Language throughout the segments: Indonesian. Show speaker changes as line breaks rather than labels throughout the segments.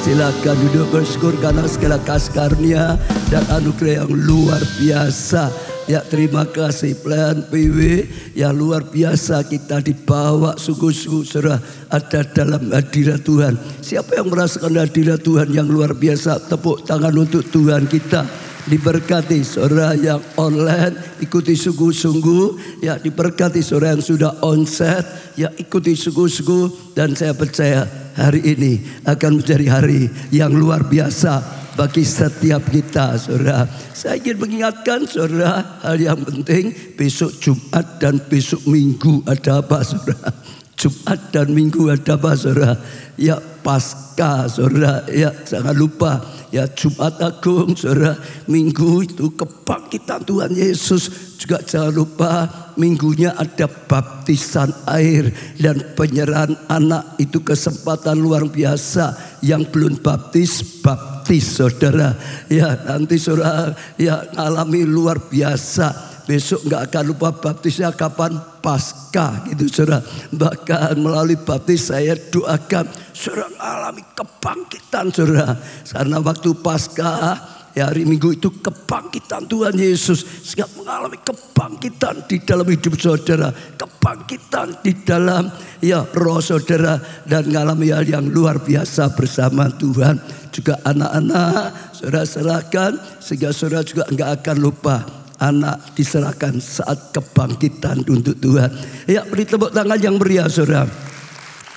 Silakan duduk bersyukur karena segala kasih karunia dan anugerah yang luar biasa. Ya, terima kasih pelayan PW yang luar biasa, kita dibawa sungguh-sungguh saudara ada dalam hadirat Tuhan. Siapa yang merasakan hadirat Tuhan yang luar biasa, tepuk tangan untuk Tuhan kita. Diberkati saudara yang online, ikuti sungguh-sungguh. Ya, diberkati saudara yang sudah onset, ya ikuti sungguh-sungguh. Dan saya percaya hari ini akan menjadi hari yang luar biasa bagi setiap kita saudara. Saya ingin mengingatkan saudara hal yang penting, besok Jumat dan besok Minggu ada apa saudara? Jumat dan Minggu ada apa saudara? Ya Paskah saudara, ya jangan lupa. Ya Jumat Agung saudara, Minggu itu kebangkitan Tuhan Yesus. Juga jangan lupa minggunya ada baptisan air dan penyerahan anak. Itu kesempatan luar biasa. Yang belum baptis, baptis saudara. Ya nanti saudara ya alami luar biasa. Besok nggak akan lupa baptisnya kapan? Paskah gitu saudara. Bahkan melalui baptis saya doakan saudara alami kebangkitan saudara. Karena waktu Paskah ya hari Minggu itu kebangkitan Tuhan Yesus. Sehingga mengalami kebangkitan di dalam hidup saudara. Kebangkitan di dalam ya roh saudara. Dan mengalami hal yang luar biasa bersama Tuhan. Juga anak-anak saudara serahkan. Sehingga saudara juga nggak akan lupa. Anak diserahkan saat kebangkitan untuk Tuhan. Ya, beri tepuk tangan yang meriah saudara.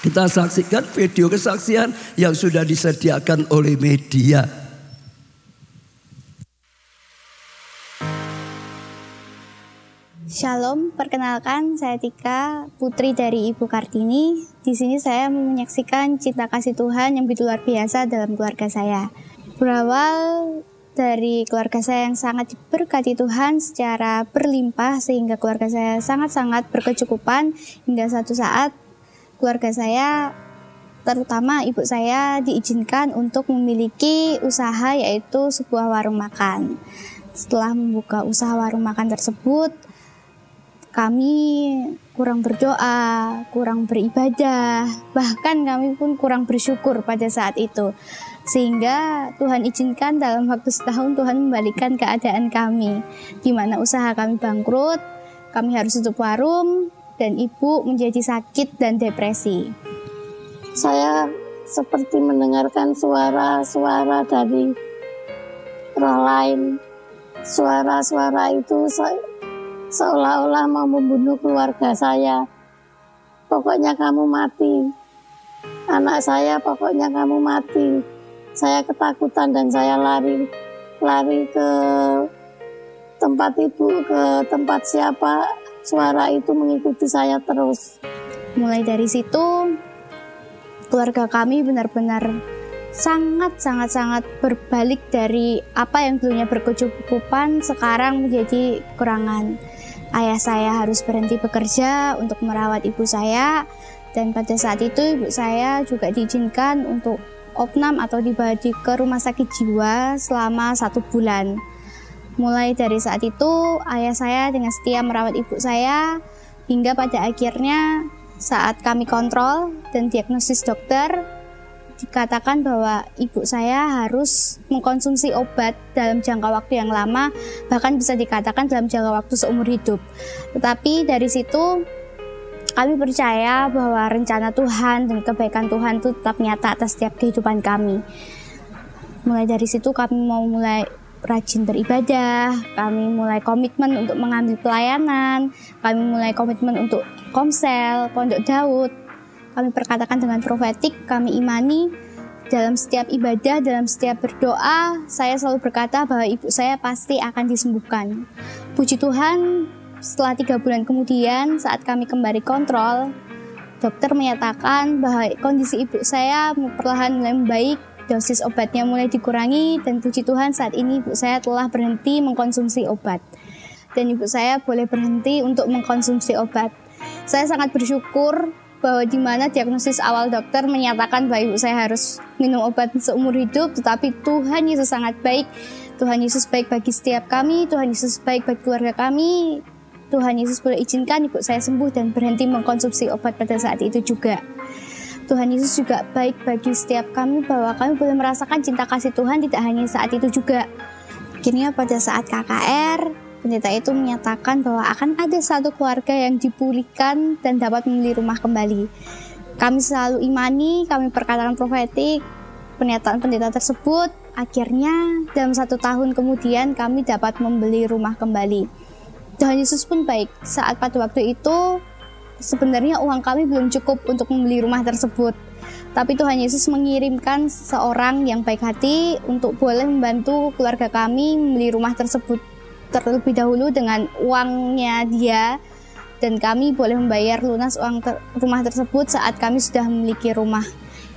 Kita saksikan video kesaksian yang sudah disediakan oleh media.
Shalom, perkenalkan saya Tika, putri dari Ibu Kartini. Di sini saya menyaksikan cinta kasih Tuhan yang begitu luar biasa dalam keluarga saya. Berawal dari keluarga saya yang sangat diberkati Tuhan secara berlimpah, sehingga keluarga saya sangat-sangat berkecukupan hingga satu saat keluarga saya, terutama ibu saya, diizinkan untuk memiliki usaha, yaitu sebuah warung makan. Setelah membuka usaha warung makan tersebut, kami kurang berdoa, kurang beribadah, bahkan kami pun kurang bersyukur pada saat itu. Sehingga Tuhan izinkan dalam waktu setahun Tuhan membalikan keadaan kami, di mana usaha kami bangkrut, kami harus tutup warung, dan ibu menjadi sakit dan depresi.
Saya seperti mendengarkan suara-suara dari roh lain. Suara-suara itu seolah-olah mau membunuh keluarga saya. Pokoknya kamu mati. Anak saya pokoknya kamu mati. Saya ketakutan dan saya lari ke tempat ibu, ke tempat siapa. Suara itu mengikuti saya terus.
Mulai dari situ, keluarga kami benar-benar sangat berbalik dari apa yang dulunya berkecukupan, sekarang menjadi kekurangan. Ayah saya harus berhenti bekerja untuk merawat ibu saya, dan pada saat itu ibu saya juga diizinkan untuk opnam atau dibawa ke rumah sakit jiwa selama 1 bulan. Mulai dari saat itu, ayah saya dengan setia merawat ibu saya, hingga pada akhirnya saat kami kontrol dan diagnosis dokter, dikatakan bahwa ibu saya harus mengkonsumsi obat dalam jangka waktu yang lama, bahkan bisa dikatakan dalam jangka waktu seumur hidup. Tetapi dari situ kami percaya bahwa rencana Tuhan dan kebaikan Tuhan itu tetap nyata atas setiap kehidupan kami. Mulai dari situ kami mau mulai rajin beribadah, kami mulai komitmen untuk mengambil pelayanan, kami mulai komitmen untuk komsel, pondok Daud. Kami perkatakan dengan profetik, kami imani dalam setiap ibadah, dalam setiap berdoa, saya selalu berkata bahwa ibu saya pasti akan disembuhkan. Puji Tuhan, setelah 3 bulan kemudian saat kami kembali kontrol, dokter menyatakan bahwa kondisi ibu saya perlahan mulai membaik, dosis obatnya mulai dikurangi, dan puji Tuhan saat ini ibu saya telah berhenti mengkonsumsi obat. Dan ibu saya boleh berhenti untuk mengkonsumsi obat. Saya sangat bersyukur bahwa di mana diagnosis awal dokter menyatakan bahwa ibu saya harus minum obat seumur hidup, tetapi Tuhan Yesus sangat baik. Tuhan Yesus baik bagi setiap kami, Tuhan Yesus baik bagi keluarga kami. Tuhan Yesus boleh izinkan ibu saya sembuh dan berhenti mengkonsumsi obat pada saat itu juga. Tuhan Yesus juga baik bagi setiap kami, bahwa kami boleh merasakan cinta kasih Tuhan tidak hanya saat itu juga. Akhirnya pada saat KKR, pendeta itu menyatakan bahwa akan ada satu keluarga yang dipulihkan dan dapat membeli rumah kembali. Kami selalu imani, kami perkataan profetik, pernyataan pendeta tersebut. Akhirnya dalam 1 tahun kemudian kami dapat membeli rumah kembali. Tuhan Yesus pun baik. Saat pada waktu itu sebenarnya uang kami belum cukup untuk membeli rumah tersebut. Tapi Tuhan Yesus mengirimkan seorang yang baik hati untuk boleh membantu keluarga kami membeli rumah tersebut terlebih dahulu dengan uangnya dia, dan kami boleh membayar lunas rumah tersebut saat kami sudah memiliki rumah.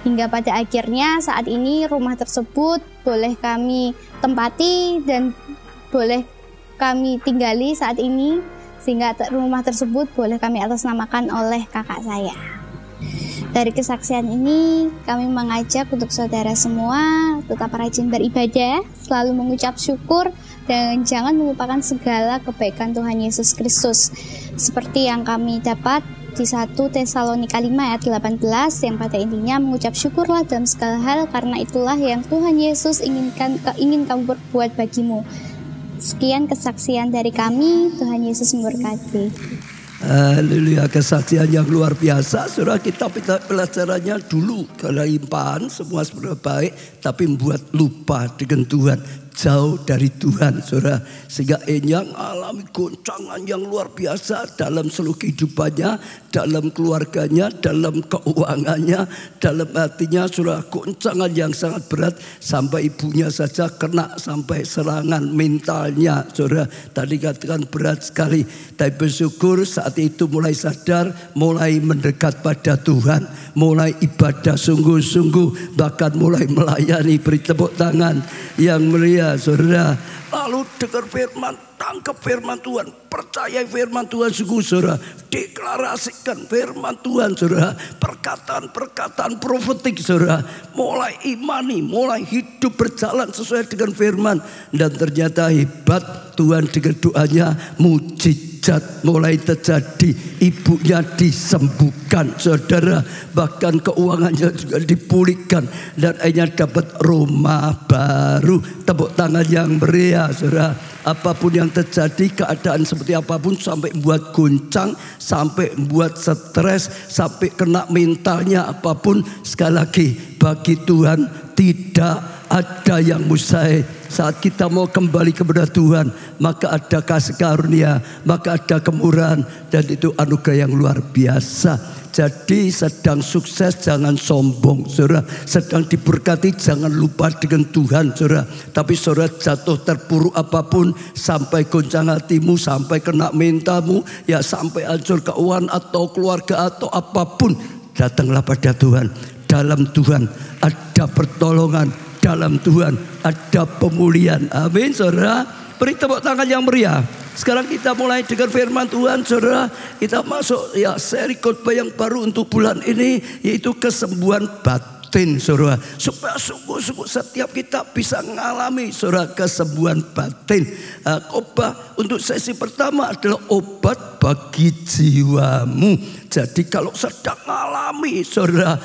Hingga pada akhirnya saat ini rumah tersebut boleh kami tempati dan boleh kami tinggali saat ini, sehingga rumah tersebut boleh kami atasnamakan oleh kakak saya. Dari kesaksian ini, kami mengajak untuk saudara semua tetap rajin beribadah, selalu mengucap syukur, dan jangan melupakan segala kebaikan Tuhan Yesus Kristus. Seperti yang kami dapat di 1 Tesalonika 5 ayat 18, yang pada intinya mengucap syukurlah dalam segala hal, karena itulah yang Tuhan Yesus ingin kamu berbuat bagimu. Sekian kesaksian dari kami, Tuhan Yesus memberkati.
Haleluya, kesaksian yang luar biasa. Saudara, kita pelajarannya dulu kelimpahan, semua sebenarnya baik, tapi membuat lupa dengan Tuhan, jauh dari Tuhan, saudara. Sehingga Enyang alami goncangan yang luar biasa dalam seluruh kehidupannya, dalam keluarganya, dalam keuangannya, dalam hatinya, saudara. Goncangan yang sangat berat, sampai ibunya saja kena sampai serangan mentalnya, saudara. Tadi katakan berat sekali, tapi bersyukur saat itu mulai sadar, mulai mendekat pada Tuhan, mulai ibadah sungguh-sungguh, bahkan mulai melayani. Beri tepuk tangan yang mulia, saudara. Lalu dengar firman, tangkap firman Tuhan, percaya firman Tuhan sungguh, saudara. Deklarasikan firman Tuhan, saudara. Perkataan-perkataan profetik, saudara. Mulai imani, mulai hidup berjalan sesuai dengan firman. Dan ternyata hebat Tuhan dengan doanya, mujizat mulai terjadi. Ibunya disembuhkan, saudara. Bahkan keuangannya juga dipulihkan, dan akhirnya dapat rumah baru. Tepuk tangan yang meriah, saudara. Apapun yang terjadi, keadaan seperti apapun, sampai membuat goncang, sampai membuat stres, sampai kena mentalnya apapun, sekali lagi bagi Tuhan tidak ada yang mustahil. Saat kita mau kembali kepada Tuhan, maka ada kasih karunia, maka ada kemurahan, dan itu anugerah yang luar biasa. Jadi sedang sukses jangan sombong, saudara. Sedang diberkati jangan lupa dengan Tuhan, saudara. Tapi saudara jatuh terpuruk apapun, sampai goncang hatimu, sampai kena mentalmu, ya sampai hancur keuangan atau keluarga atau apapun, datanglah pada Tuhan. Dalam Tuhan ada pertolongan, dalam Tuhan ada pemulihan. Amin, saudara. Beri tepuk tangan yang meriah. Sekarang kita mulai dengan firman Tuhan, saudara. Kita masuk ya seri khotbah yang baru untuk bulan ini, yaitu kesembuhan batin, saudara. Supaya sungguh-sungguh setiap kita bisa mengalami, saudara, kesembuhan batin. Khotbah untuk sesi pertama adalah obat bagi jiwamu. Jadi kalau sedang mengalami, saudara,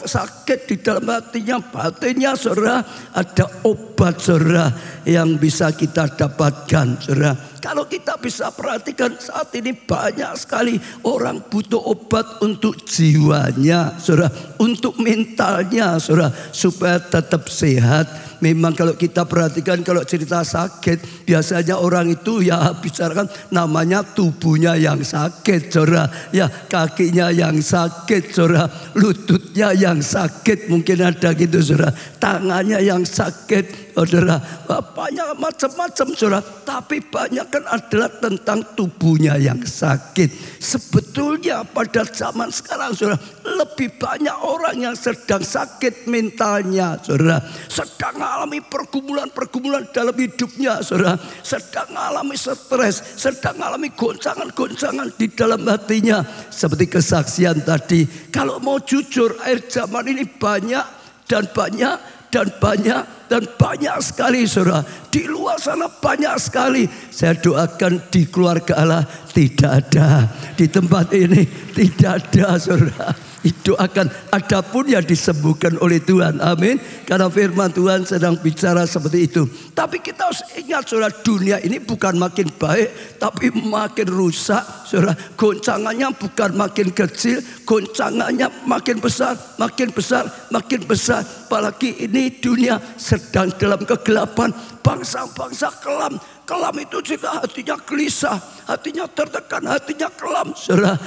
sakit di dalam hatinya, batinnya, saudara, ada obat, saudara, yang bisa kita dapatkan, saudara. Kalau kita bisa perhatikan saat ini banyak sekali orang butuh obat untuk jiwanya, saudara, untuk mentalnya, saudara, supaya tetap sehat. Memang kalau kita perhatikan, kalau cerita sakit, biasanya orang itu ya bicarakan namanya tubuhnya yang sakit, saudara. Ya, kakinya yang sakit, saudara. Lututnya yang sakit, mungkin ada gitu, saudara. Tangannya yang sakit, saudara. Banyak macam-macam, saudara. Tapi banyak kan adalah tentang tubuhnya yang sakit. Sebetulnya pada zaman sekarang, saudara, lebih banyak orang yang sedang sakit mentalnya, saudara. Sedang mengalami pergumulan-pergumulan dalam hidupnya, saudara. Sedang mengalami stres, sedang mengalami goncangan-goncangan di dalam hatinya. Seperti kesaksian tadi, kalau mau jujur, akhir zaman ini banyak dan banyak dan banyak dan banyak sekali, saudara. Di luar sana banyak sekali. Saya doakan di keluarga Allah tidak ada, di tempat ini tidak ada, saudara. didoakan, adapun yang disembuhkan oleh Tuhan. Amin. Karena firman Tuhan sedang bicara seperti itu. Tapi kita harus ingat saudara, dunia ini bukan makin baik tapi makin rusak. Saudara, goncangannya bukan makin kecil, goncangannya makin besar, makin besar, makin besar. Apalagi ini dunia sedang dalam kegelapan, bangsa-bangsa kelam. Kelam itu juga hatinya gelisah, hatinya tertekan, hatinya kelam. Saudara,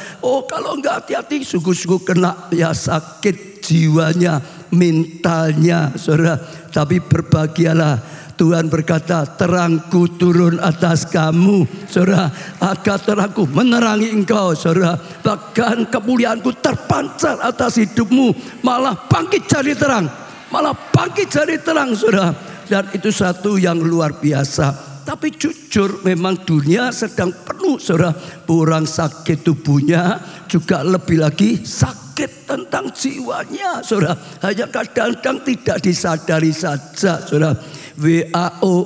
kalau enggak hati-hati sungguh-sungguh kena ya sakit jiwanya, mentalnya. Saudara, tapi berbahagialah, Tuhan berkata, terangku turun atas kamu. Saudara, agar terangku menerangi engkau. Saudara, bahkan kemuliaanku terpancar atas hidupmu. Malah bangkit jadi terang, malah bangkit jadi terang. Saudara, dan itu satu yang luar biasa. Tapi jujur memang dunia sedang penuh, saudara. Orang sakit tubuhnya, juga lebih lagi sakit tentang jiwanya, saudara. Hanya kadang-kadang tidak disadari saja, saudara. WHO,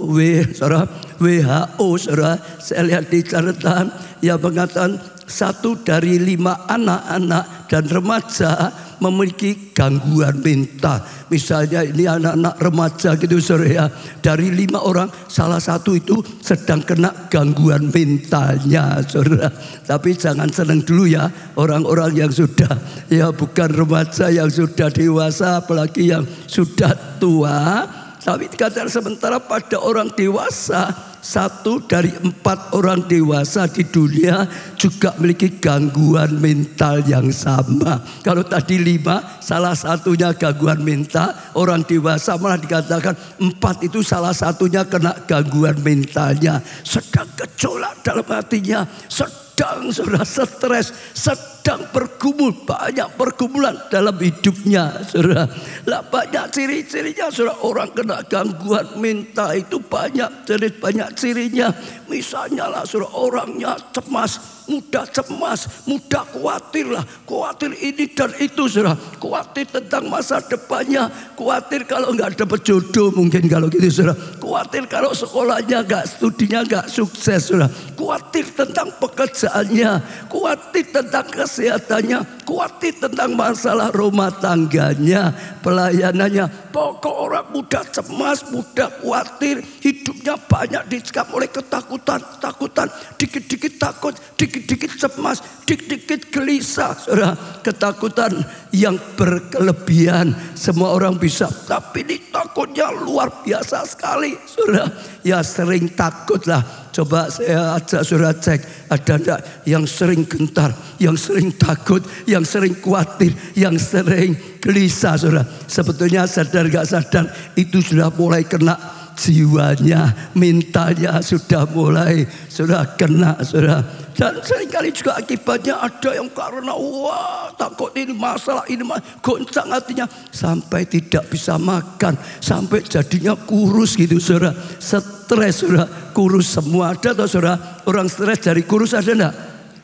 saudara, saya lihat di catatan yang mengatakan 1 dari 5 anak-anak dan remaja memiliki gangguan mental. Misalnya ini anak-anak remaja gitu, saudara ya. Dari 5 orang, salah satu itu sedang kena gangguan mentalnya, saudara. Tapi jangan senang dulu ya, orang-orang yang sudah ya bukan remaja, yang sudah dewasa, apalagi yang sudah tua. Tapi dikatakan sementara pada orang dewasa, 1 dari 4 orang dewasa di dunia juga memiliki gangguan mental yang sama. Kalau tadi 5, salah satunya gangguan mental, orang dewasa malah dikatakan 4 itu salah satunya kena gangguan mentalnya. Sedang gejolak dalam hatinya, sedang saudara stres, sedang bergumul, banyak pergumulan dalam hidupnya, saudara. Lah banyak ciri-cirinya, saudara. Orang kena gangguan mental itu banyak cirinya. Misalnya lah, saudara, orangnya cemas, mudah khawatir lah, khawatir ini dan itu, saudara. Khawatir tentang masa depannya, khawatir kalau nggak dapat jodoh, mungkin kalau gitu, saudara. Khawatir kalau sekolahnya nggak, studinya nggak sukses, saudara. Khawatir tentang pekerjaannya, khawatir tentang kesehatannya, khawatir tentang masalah rumah tangganya, pelayanannya. Pokok orang mudah cemas, mudah khawatir, hidupnya banyak dicekam oleh ketakutan, dikit-dikit takut, dikit-dikit cemas, dikit-dikit gelisah, saudara. Ketakutan yang berkelebihan, semua orang bisa, tapi ini takutnya luar biasa sekali, saudara. Ya sering takut lah. Coba saya ajak saudara cek, ada enggak yang sering gentar, yang sering takut, yang sering khawatir, yang sering gelisah, saudara. Sebetulnya sadar gak sadar itu sudah mulai kena jiwanya, mentalnya sudah mulai sudah kena, saudara. Dan seringkali juga akibatnya ada yang karena takut ini masalah ini, goncang hatinya sampai tidak bisa makan, sampai jadinya kurus gitu, saudara. Stres, saudara, kurus semua. Ada atau saudara orang stres dari kurus, ada enggak?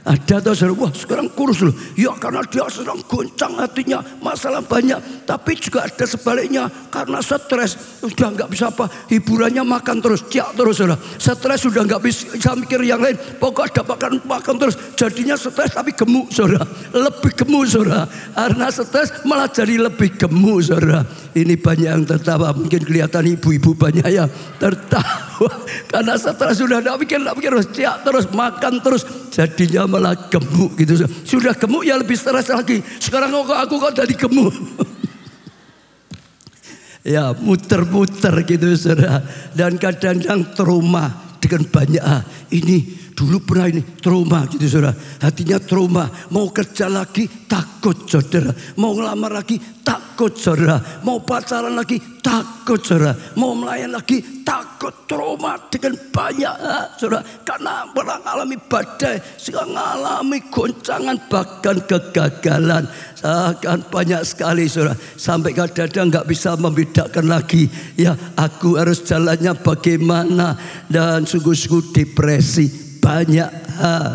Ada atau saudara, wah sekarang kurus loh. Ya karena dia sedang goncang hatinya, masalah banyak. Tapi juga ada sebaliknya, karena stres sudah nggak bisa apa, hiburannya makan terus, ciak terus, saudara. Stres sudah nggak bisa mikir yang lain, pokok ada makan terus, jadinya stres tapi gemuk, saudara. Lebih gemuk, saudara. Karena stres malah jadi lebih gemuk, saudara. Ini banyak yang tertawa, mungkin kelihatan ibu-ibu banyak yang tertawa karena stres sudah nggak mikir terus, ciak terus, makan terus, jadinya malah gemuk gitu. Sudah gemuk ya lebih stres lagi. Sekarang aku kok jadi gemuk. Ya muter-muter gitu, saudara. Dan kadang-kadang trauma dengan banyak ini dulu pernah ini trauma gitu, saudara. Hatinya trauma, mau kerja lagi takut, saudara. Mau ngelamar lagi takut, saudara. Mau pacaran lagi takut, saudara. Mau melayan lagi takut, trauma dengan banyak, saudara. Karena pernah mengalami badai, sekarang mengalami goncangan, bahkan kegagalan. Akan banyak sekali, saudara. Sampai kadang-kadang nggak bisa membedakan lagi. Ya aku harus jalannya bagaimana. Dan sungguh-sungguh depresi. Banyak,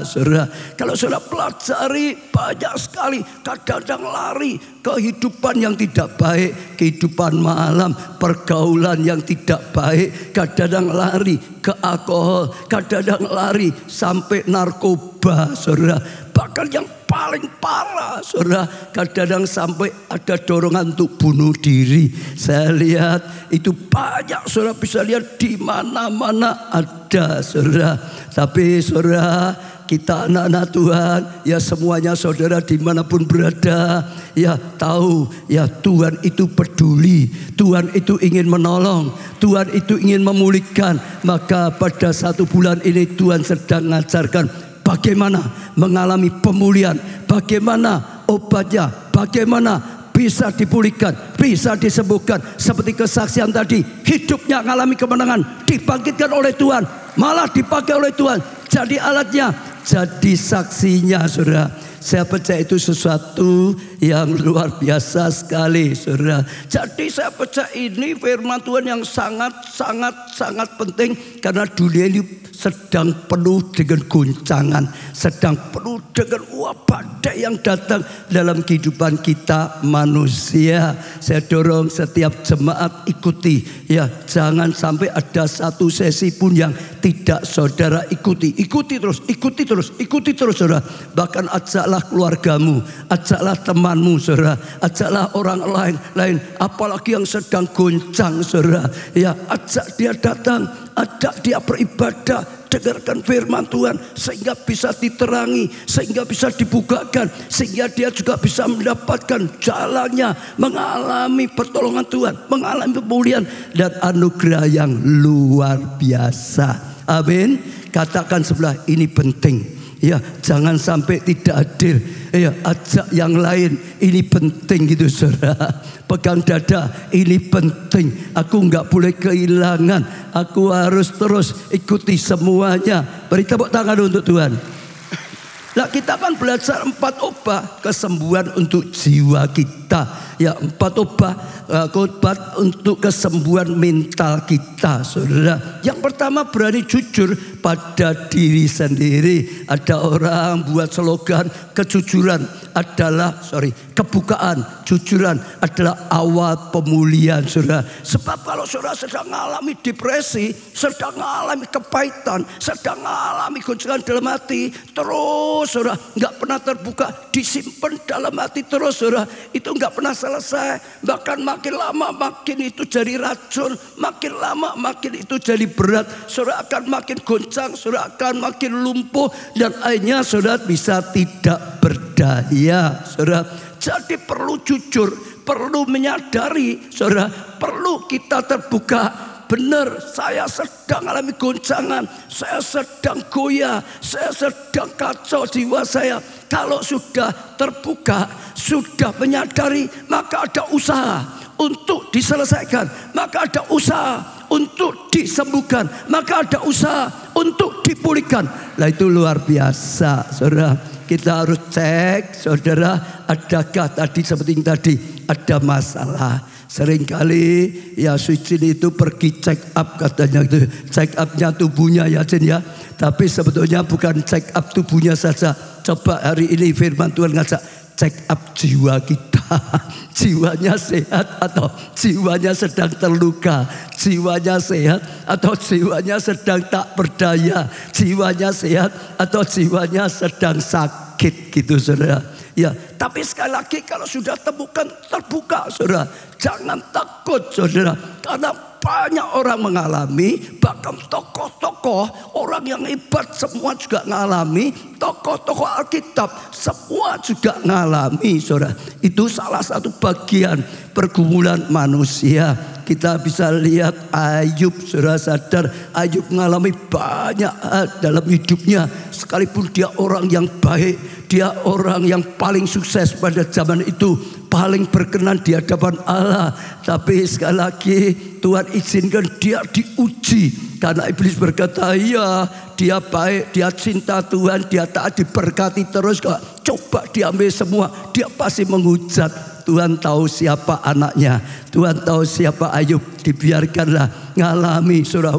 saudara. Kalau saudara pelajari banyak sekali, kadang-kadang lari kehidupan yang tidak baik, kehidupan malam, pergaulan yang tidak baik, kadang-kadang lari ke alkohol, kadang-kadang lari sampai narkoba, saudara. Bahkan yang paling parah, saudara. Kadang-kadang sampai ada dorongan untuk bunuh diri. Saya lihat itu banyak, saudara, bisa lihat di mana-mana ada, saudara. Tapi saudara, kita anak-anak Tuhan, ya semuanya saudara dimanapun berada, ya tahu, ya Tuhan itu peduli, Tuhan itu ingin menolong, Tuhan itu ingin memulihkan. Maka pada 1 bulan ini Tuhan sedang mengajarkan bagaimana mengalami pemulihan, bagaimana obatnya, bagaimana bisa dipulihkan, bisa disembuhkan. Seperti kesaksian tadi, hidupnya mengalami kemenangan, dibangkitkan oleh Tuhan, malah dipakai oleh Tuhan, jadi alatnya, jadi saksinya, saudara. Saya percaya itu sesuatu yang luar biasa sekali, saudara. Jadi saya percaya ini firman Tuhan yang sangat penting, karena dunia ini sedang penuh dengan goncangan, sedang penuh dengan badai yang datang dalam kehidupan kita manusia. Saya dorong setiap jemaat ikuti, ya jangan sampai ada satu sesi pun yang tidak saudara ikuti. Ikuti terus saudara. Bahkan ajaklah keluargamu, ajaklah temanmu, saudara, ajaklah orang lain, apalagi yang sedang goncang, saudara. Ya, ajak dia datang, ajak dia beribadah, dengarkan firman Tuhan sehingga bisa diterangi, sehingga bisa dibukakan, sehingga dia juga bisa mendapatkan jalannya, mengalami pertolongan Tuhan, mengalami pemulihan dan anugerah yang luar biasa. Amin. Katakan sebelah, ini penting. Ya, jangan sampai tidak adil. Ya, ajak yang lain, ini penting gitu, saudara. Pegang dada, ini penting. Aku nggak boleh kehilangan. Aku harus terus ikuti semuanya. Beri tepuk tangan untuk Tuhan. Nah, kita kan belajar 4 obat kesembuhan untuk jiwa kita. Ya, 4 obat untuk kesembuhan mental kita, saudara. Yang pertama, berani jujur pada diri sendiri. Ada orang buat slogan, kebukaan, jujuran adalah awal pemulihan, saudara. Sebab kalau saudara sedang mengalami depresi, sedang mengalami kepahitan, sedang mengalami goncangan dalam hati, terus saudara nggak pernah terbuka, disimpan dalam hati terus, saudara, itu nggak pernah selesai. Bahkan makin lama makin itu jadi racun, makin lama makin itu jadi berat. Saudara akan makin goncang, saudara akan makin lumpuh, dan akhirnya saudara bisa tidak berdaya, saudara. Jadi perlu jujur, perlu menyadari, saudara, perlu kita terbuka. Benar, saya sedang alami goncangan, saya sedang goyah, saya sedang kacau jiwa saya. Kalau sudah terbuka, sudah menyadari, maka ada usaha untuk diselesaikan, maka ada usaha untuk disembuhkan, maka ada usaha untuk dipulihkan. Nah, itu luar biasa, saudara. Kita harus cek, saudara, adakah tadi seperti yang tadi ada masalah. Seringkali ya Sucin itu pergi check up, katanya itu check upnya tubuhnya, ya Cin ya. Tapi sebetulnya bukan check up tubuhnya saja. Coba hari ini firman Tuhan ngajak check up jiwa kita. Jiwanya sehat atau jiwanya sedang terluka, jiwanya sehat atau jiwanya sedang tak berdaya, jiwanya sehat atau jiwanya sedang sakit, gitu, saudara. Ya, tapi sekali lagi kalau sudah temukan terbuka, saudara, jangan takut, saudara, karena banyak orang mengalami, bahkan tokoh-tokoh orang yang hebat semua juga mengalami, tokoh-tokoh Alkitab semua juga mengalami, saudara. Itu salah satu bagian pergumulan manusia. Kita bisa lihat Ayub, saudara, sadar Ayub mengalami banyak hal dalam hidupnya, sekalipun dia orang yang baik, dia orang yang paling sukses pada zaman itu, paling berkenan di hadapan Allah. Tapi sekali lagi Tuhan izinkan dia diuji, karena iblis berkata, ya dia baik, dia cinta Tuhan, dia taat, diberkati terus kok. Coba diambil semua, dia pasti menghujat. Tuhan tahu siapa anaknya, Tuhan tahu siapa Ayub. Dibiarkanlah ngalami, saudara,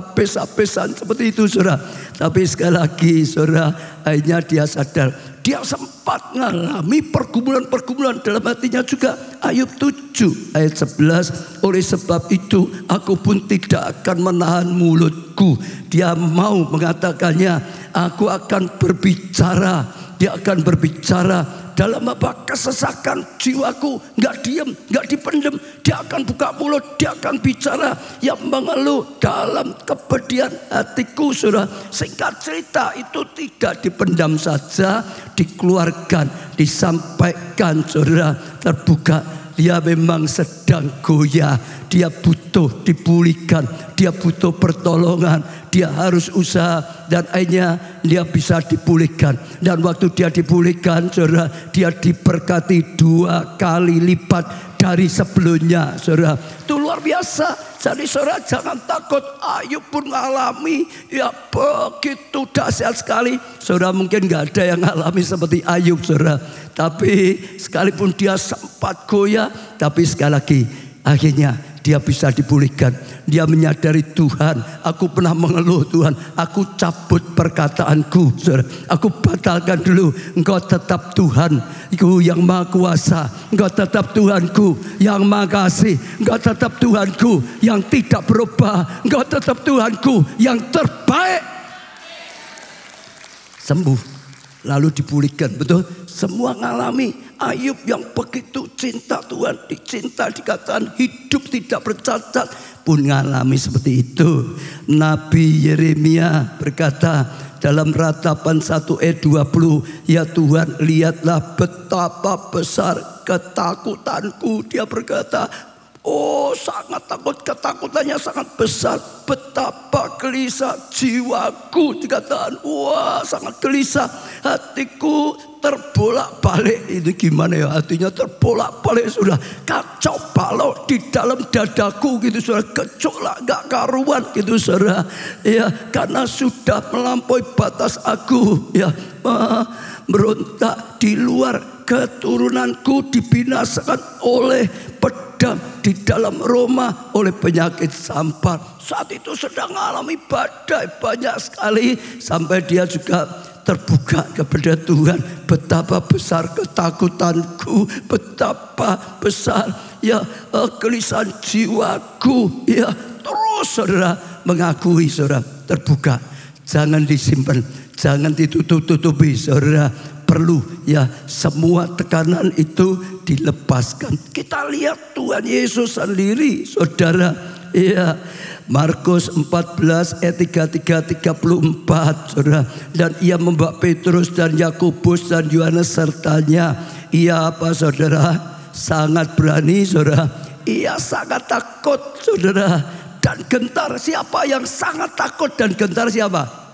habis-habisan seperti itu, saudara. Tapi sekali lagi, saudara, akhirnya dia sadar, dia sempat ngalami pergumulan-pergumulan dalam hatinya juga. Ayub 7 ayat 11, oleh sebab itu aku pun tidak akan menahan mulutku buku. Dia mau mengatakannya, aku akan berbicara. Dia akan berbicara dalam apa? Kesesakan jiwaku. Nggak diem, nggak dipendem. Dia akan buka mulut, dia akan bicara. Yang mengeluh dalam kepedihan hatiku, saudara. Singkat cerita, itu tidak dipendam saja, dikeluarkan, disampaikan, saudara. Terbuka. Dia memang sedang goyah. Dia butuh dipulihkan. Dia butuh pertolongan. Dia harus usaha. Dan akhirnya dia bisa dipulihkan. Dan waktu dia dipulihkan, saudara, dia diberkati 2 kali lipat dari sebelumnya, saudara. Itu luar biasa. Jadi saudara jangan takut. Ayub pun mengalami ya begitu dahsyat sekali. Saudara mungkin gak ada yang mengalami seperti Ayub, saudara. Tapi sekalipun dia sempat goyah, tapi sekali lagi akhirnya dia bisa dipulihkan. Dia menyadari, Tuhan, aku pernah mengeluh, Tuhan, aku cabut perkataanku, saudara. Aku batalkan dulu. Engkau tetap Tuhanku yang maha kuasa. Engkau tetap Tuhanku yang maha kasih. Engkau tetap Tuhanku yang tidak berubah. Engkau tetap Tuhanku yang terbaik. Sembuh, lalu dipulihkan. Betul? Semua ngalami. Ayub yang begitu cinta Tuhan, dicinta, dikatakan hidup tidak bercacat, pun ngalami seperti itu. Nabi Yeremia berkata dalam Ratapan 1 ayat 20, ya Tuhan, lihatlah betapa besar ketakutanku. Dia berkata, oh sangat takut, ketakutannya sangat besar. Betapa gelisah jiwaku. Dikatakan, wah sangat gelisah. Hatiku terbolak-balik. Ini gimana ya, hatinya terbolak-balik, sudah kacau balau di dalam dadaku gitu, sudah gejolak gak karuan gitu, saudara. Ya, karena sudah melampaui batas aku. Ya, merontak di luar, keturunanku dibinasakan oleh pedang, di dalam Roma oleh penyakit sampar. Saat itu sedang mengalami badai banyak sekali, sampai dia juga terbuka kepada Tuhan. Betapa besar ketakutanku, betapa besar ya kegelisahan jiwaku. Ya, terus saudara mengakui, saudara, terbuka. Jangan disimpan, jangan ditutup-tutupi, saudara. Perlu ya semua tekanan itu dilepaskan. Kita lihat Tuhan Yesus sendiri, saudara. Ya, Markus 14 ayat 33-34, saudara. Dan ia membawa Petrus dan Yakobus dan Yohanes sertanya. Ia apa, saudara? Sangat berani, saudara. Ia sangat takut, saudara, dan gentar. Siapa yang sangat takut dan gentar, siapa?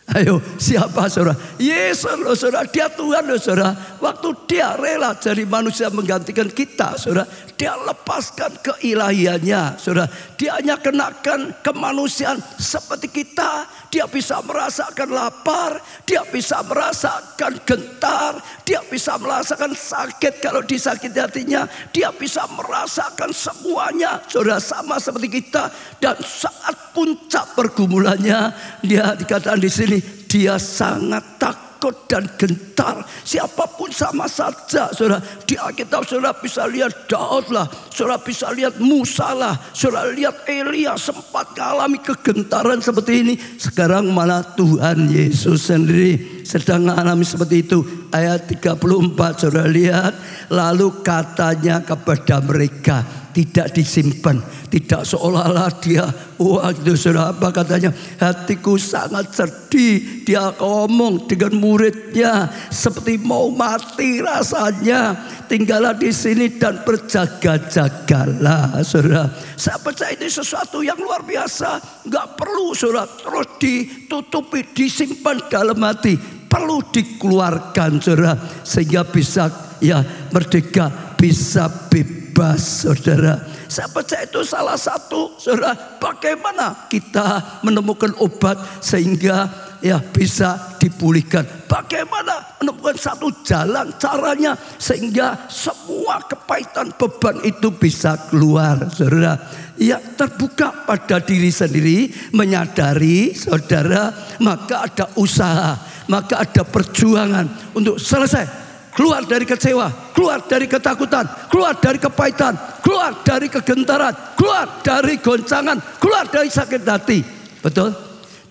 Ayo, siapa, saudara? Yesus loh, saudara. Dia Tuhan loh, saudara. Waktu dia rela jadi manusia menggantikan kita, saudara, dia lepaskan keilahiannya, saudara. Dia hanya kenakan kemanusiaan seperti kita. Dia bisa merasakan lapar, dia bisa merasakan gentar, dia bisa merasakan sakit kalau disakiti hatinya. Dia bisa merasakan semuanya, saudara, sama seperti kita. Dan saat puncak pergumulannya, dia dikatakan di sini, dia sangat takut dan gentar. Siapapun sama saja, saudara. Di Alkitab saudara bisa lihat Daud lah, saudara bisa lihat Musa lah, saudara lihat Elia sempat mengalami kegentaran seperti ini. Sekarang malah Tuhan Yesus sendiri sedang mengalami seperti itu. Ayat 34 saudara lihat. Lalu katanya kepada mereka, tidak disimpan, tidak seolah-olah dia, wah itu saudara, apa katanya? Hatiku sangat sedih. Dia ngomong dengan muridnya seperti mau mati rasanya. Tinggallah di sini dan berjaga-jagalah, saudara. Saya percaya ini sesuatu yang luar biasa. Gak perlu, saudara, terus ditutupi, disimpan dalam hati. Perlu dikeluarkan, saudara, sehingga bisa ya merdeka, bisa bebas, saudara. Saya percaya itu salah satu, saudara, bagaimana kita menemukan obat sehingga ya bisa dipulihkan. Bagaimana menemukan satu jalan caranya sehingga semua kepahitan beban itu bisa keluar, saudara. Ya, terbuka pada diri sendiri, menyadari, saudara, maka ada usaha, maka ada perjuangan untuk selesai. Keluar dari kecewa, keluar dari ketakutan, keluar dari kepahitan, keluar dari kegentaran, keluar dari goncangan, keluar dari sakit hati. Betul?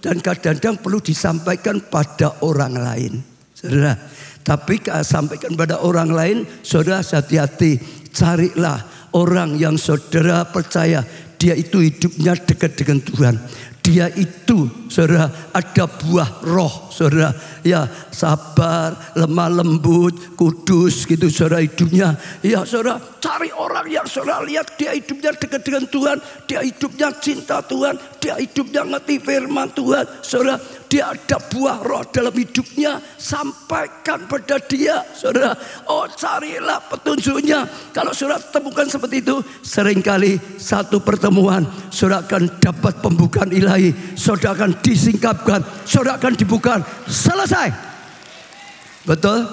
Dan kadang-kadang perlu disampaikan pada orang lain. Saudara, tapi sampaikan pada orang lain, saudara hati-hati. Carilah orang yang saudara percaya dia itu hidupnya dekat dengan Tuhan. Dia itu, saudara, ada buah roh, saudara. Ya, sabar, lemah lembut, kudus gitu, saudara hidupnya. Ya, saudara, cari orang yang saudara lihat dia hidupnya dekat dengan Tuhan. Dia hidupnya cinta Tuhan. Dia hidupnya ngerti firman Tuhan. Saudara, dia ada buah roh dalam hidupnya. Sampaikan pada dia, saudara. Oh, carilah petunjuknya. Kalau saudara temukan seperti itu, seringkali satu pertemuan, saudara akan dapat pembukaan ilahi. Saudara akan disingkapkan, saudara akan dibuka. Selesai. Betul?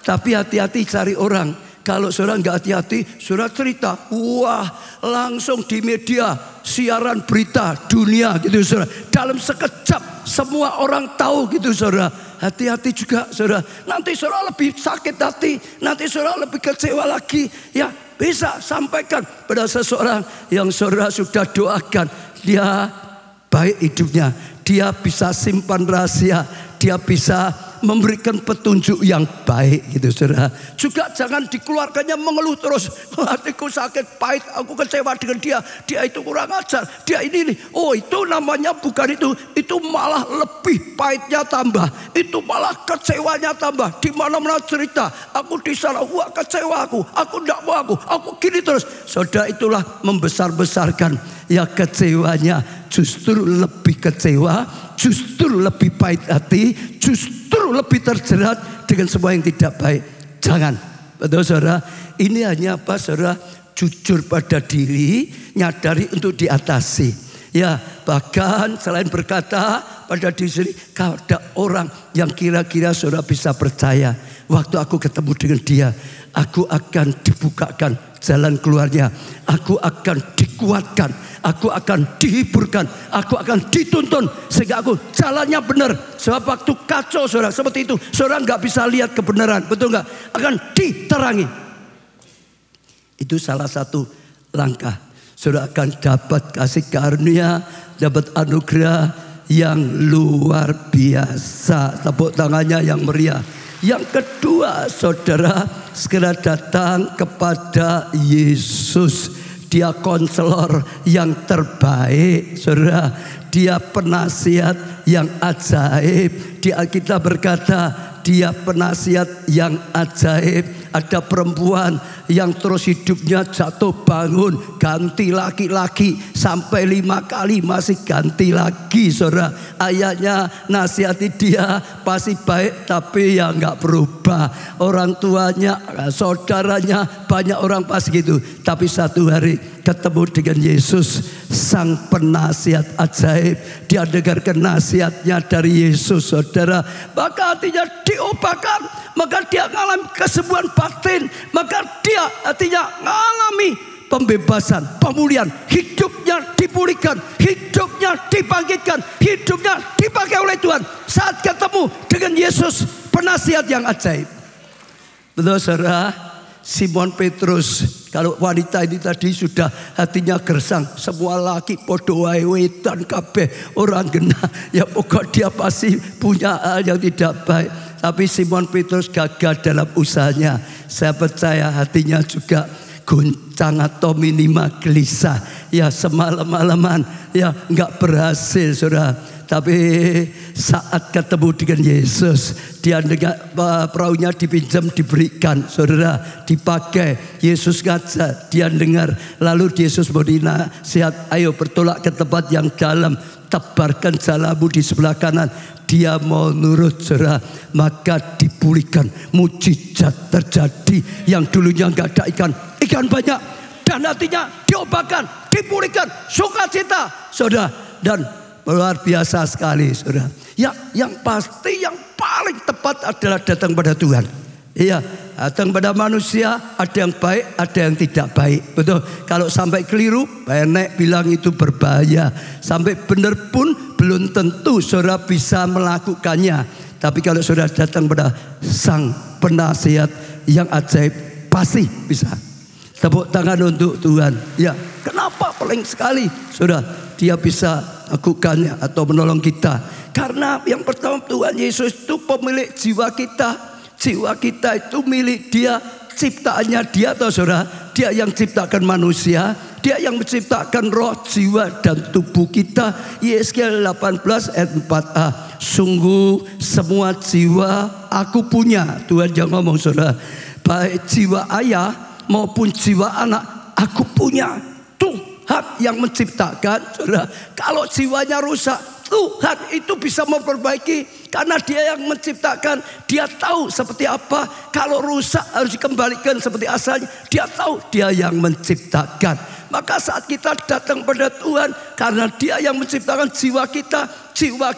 Tapi hati-hati cari orang. Kalau saudara nggak hati-hati, saudara cerita, wah, langsung di media siaran berita dunia gitu, saudara. Dalam sekejap semua orang tahu gitu, saudara. Hati-hati juga, saudara. Nanti saudara lebih sakit hati, nanti saudara lebih kecewa lagi. Ya, bisa sampaikan pada seseorang yang saudara sudah doakan. Dia baik hidupnya, dia bisa simpan rahasia, dia bisa memberikan petunjuk yang baik gitu, saudara. Juga jangan dikeluarkannya mengeluh terus. Hatiku sakit, pahit, aku kecewa dengan dia. Dia itu kurang ajar, dia ini. Oh, itu namanya bukan itu malah lebih pahitnya tambah. Itu malah kecewanya tambah. Di mana-mana cerita, aku di sana, wah kecewa aku enggak mau aku gini terus. Saudara, itulah membesar-besarkan. Ya, kecewanya justru lebih kecewa, justru lebih pahit hati, justru lebih terjerat dengan semua yang tidak baik. Jangan. Betul, saudara? Ini hanya apa, saudara? Jujur pada diri, nyadari untuk diatasi. Ya, bahkan selain berkata pada diri sendiri, kalau ada orang yang kira-kira saudara bisa percaya, waktu aku ketemu dengan dia, aku akan dibukakan jalan keluarnya, aku akan dikuatkan, aku akan dihiburkan, aku akan dituntun sehingga aku jalannya benar. Sebab waktu kacau, saudara, seperti itu, saudara nggak bisa lihat kebenaran, betul nggak? Akan diterangi. Itu salah satu langkah. Saudara akan dapat kasih karunia, dapat anugerah yang luar biasa. Tepuk tangannya yang meriah. Yang kedua, saudara, segera datang kepada Yesus. Dia konselor yang terbaik, saudara. Dia penasihat yang ajaib. Di Alkitab berkata, dia penasihat yang ajaib. Ada perempuan yang terus hidupnya jatuh bangun, ganti laki-laki sampai 5 kali masih ganti lagi, saudara. Ayahnya nasihati dia pasti baik, tapi ya nggak berubah. Orang tuanya, saudaranya, banyak orang pasti gitu. Tapi satu hari ketemu dengan Yesus, sang penasihat ajaib. Dia dengarkan nasihatnya dari Yesus, saudara. Maka hatinya diubahkan, maka dia mengalami kesembuhan batin, maka dia hatinya mengalami pembebasan, pemulihan, hidupnya dipulihkan, hidupnya dibangkitkan, hidupnya dipakai oleh Tuhan saat ketemu dengan Yesus, penasihat yang ajaib. Betul, saudara. Simon Petrus, kalau wanita ini tadi sudah hatinya gersang, semua laki podo wae wedan kabeh orang genah, ya pokok dia pasti punya hal yang tidak baik. Tapi Simon Petrus gagal dalam usahanya. Saya percaya hatinya juga goncang atau minimal gelisah. Ya, semalam-malaman ya nggak berhasil, saudara. Tapi saat ketemu dengan Yesus, dia dengar perahunya dipinjam, diberikan, saudara, dipakai. Yesus ngajak, dia dengar. Lalu Yesus beri nasihat, ayo bertolak ke tempat yang dalam, tebarkan jalamu di sebelah kanan. Dia mau nurut, saudara, maka dipulihkan. Mujizat terjadi. Yang dulunya nggak ada ikan banyak, dan hatinya diobatkan, dipulihkan, sukacita, saudara. Dan luar biasa sekali, saudara. Ya, yang pasti yang paling tepat adalah datang pada Tuhan. Iya, datang pada manusia, ada yang baik, ada yang tidak baik. Betul. Kalau sampai keliru, Nenek bilang itu berbahaya. Sampai benar pun belum tentu saudara bisa melakukannya. Tapi kalau saudara datang pada sang penasihat yang ajaib, pasti bisa. Tepuk tangan untuk Tuhan. Ya, kenapa paling sekali, saudara? Dia bisa lakukannya atau menolong kita. Karena yang pertama Tuhan Yesus itu pemilik jiwa kita. Jiwa kita itu milik Dia, ciptaannya Dia atau saudara. Dia yang ciptakan manusia, Dia yang menciptakan roh, jiwa dan tubuh kita. Yesaya 18 ayat 4a. Sungguh semua jiwa aku punya. Tuhan yang ngomong saudara. Baik jiwa ayah maupun jiwa anak aku punya. Tuhan yang menciptakan saudara. Kalau jiwanya rusak, Tuhan itu bisa memperbaiki. Karena Dia yang menciptakan. Dia tahu seperti apa. Kalau rusak harus dikembalikan seperti asalnya. Dia tahu, Dia yang menciptakan. Maka saat kita datang pada Tuhan, karena Dia yang menciptakan jiwa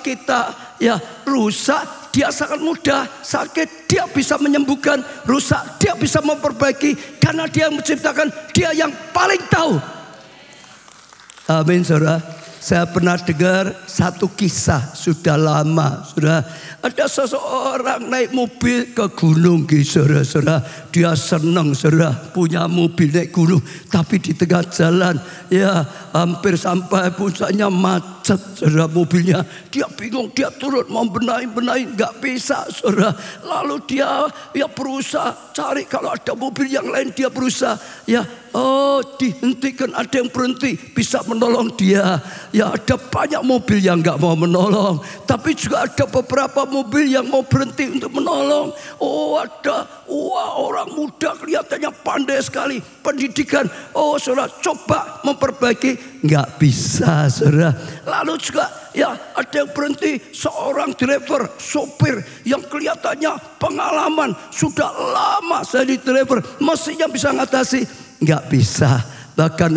kita ya rusak, Dia sangat mudah sakit, Dia bisa menyembuhkan. Rusak, Dia bisa memperbaiki. Karena Dia yang menciptakan, Dia yang paling tahu. Amin saudara. Saya pernah dengar satu kisah sudah lama, saudara. Ada seseorang naik mobil ke gunung, saudara. Dia senang, saudara, punya mobil naik gunung. Tapi di tengah jalan, ya hampir sampai puncaknya macet, saudara, mobilnya. Dia bingung, dia turun mau benahi, nggak bisa, saudara. Lalu dia berusaha cari kalau ada mobil yang lain, dia berusaha, dihentikan, ada yang berhenti bisa menolong dia. Ya ada banyak mobil yang nggak mau menolong, tapi juga ada beberapa mobil yang mau berhenti untuk menolong. Orang muda kelihatannya pandai sekali, pendidikan. Saudara coba memperbaiki, nggak bisa, saudara. Lalu juga ada yang berhenti, seorang driver, sopir yang kelihatannya pengalaman sudah lama jadi driver, mestinya bisa ngatasi, nggak bisa. Bahkan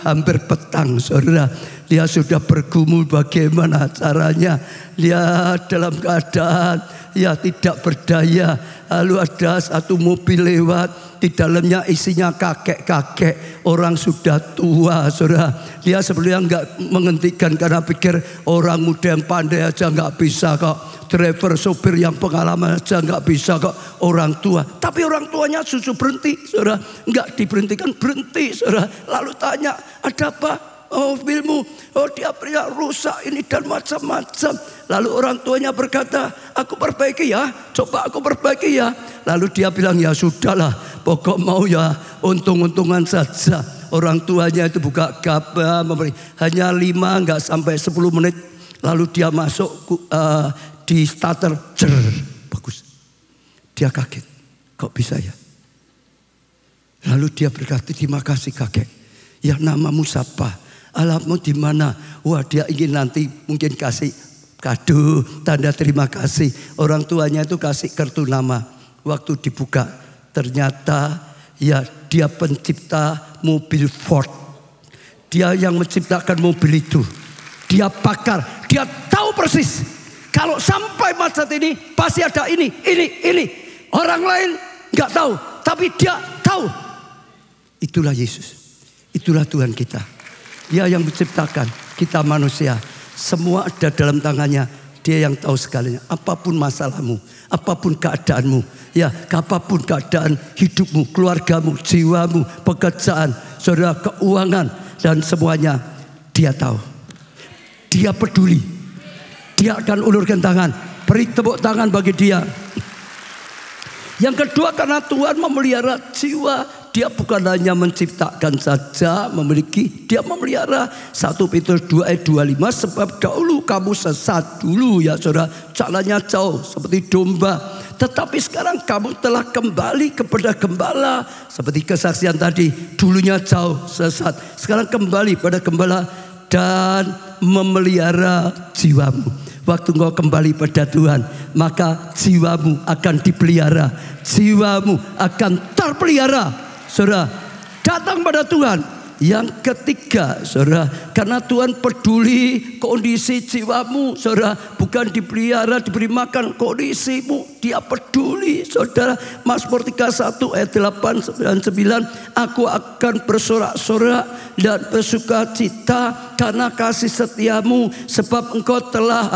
hampir petang, saudara, dia sudah bergumul bagaimana caranya. Dia dalam keadaan tidak berdaya. Lalu ada satu mobil lewat, di dalamnya isinya kakek-kakek, orang sudah tua, saudara. Dia sebenarnya nggak menghentikan karena pikir orang muda yang pandai aja nggak bisa kok. Driver, sopir yang pengalaman aja nggak bisa kok, orang tua. Tapi orang tuanya justru berhenti, saudara. Nggak diberhentikan, berhenti, saudara. Lalu tanya, ada apa? Mobilmu, dia pria rusak ini dan macam-macam. Lalu orang tuanya berkata, aku perbaiki ya, coba aku perbaiki ya. Lalu dia bilang, ya sudahlah, pokok mau ya untung-untungan saja. Orang tuanya itu buka gabah, hanya 5 nggak sampai 10 menit. Lalu dia masuk di starter, bagus. Dia kaget, kok bisa ya? Lalu dia berkata, terima kasih kakek. Ya namamu siapa? Alamatmu di mana? Wah, dia ingin nanti mungkin kasih kado, tanda terima kasih. Orang tuanya itu kasih kartu nama. Waktu dibuka, ternyata dia pencipta mobil Ford. Dia yang menciptakan mobil itu. Dia pakar, dia tahu persis. Kalau sampai macet ini pasti ada ini. Orang lain nggak tahu, tapi dia tahu. Itulah Yesus. Itulah Tuhan kita. Dia yang menciptakan kita manusia. Semua ada dalam tangannya. Dia yang tahu segalanya. Apapun masalahmu, apapun keadaanmu, apapun keadaan hidupmu, keluargamu, jiwamu, pekerjaan, saudara, keuangan dan semuanya, Dia tahu. Dia peduli. Dia akan ulurkan tangan. Beri tepuk tangan bagi Dia. Yang kedua, karena Tuhan memelihara jiwa. Dia bukan hanya menciptakan saja, memiliki, Dia memelihara. 1 Petrus 2 ayat 25, sebab dahulu kamu sesat dulu ya saudara, jalannya jauh seperti domba. Tetapi sekarang kamu telah kembali kepada gembala. Seperti kesaksian tadi, dulunya jauh sesat, sekarang kembali pada gembala dan memelihara jiwamu. Waktu engkau kembali pada Tuhan, maka jiwamu akan dipelihara, jiwamu akan terpelihara. Saudara, datang pada Tuhan. Yang ketiga, saudara, karena Tuhan peduli kondisi jiwamu, saudara, bukan dipelihara, diberi makan kondisimu. Dia peduli, saudara. Mazmur 31 ayat 8 dan 9, aku akan bersorak-sorak dan bersuka cita karena kasih setiamu, sebab engkau telah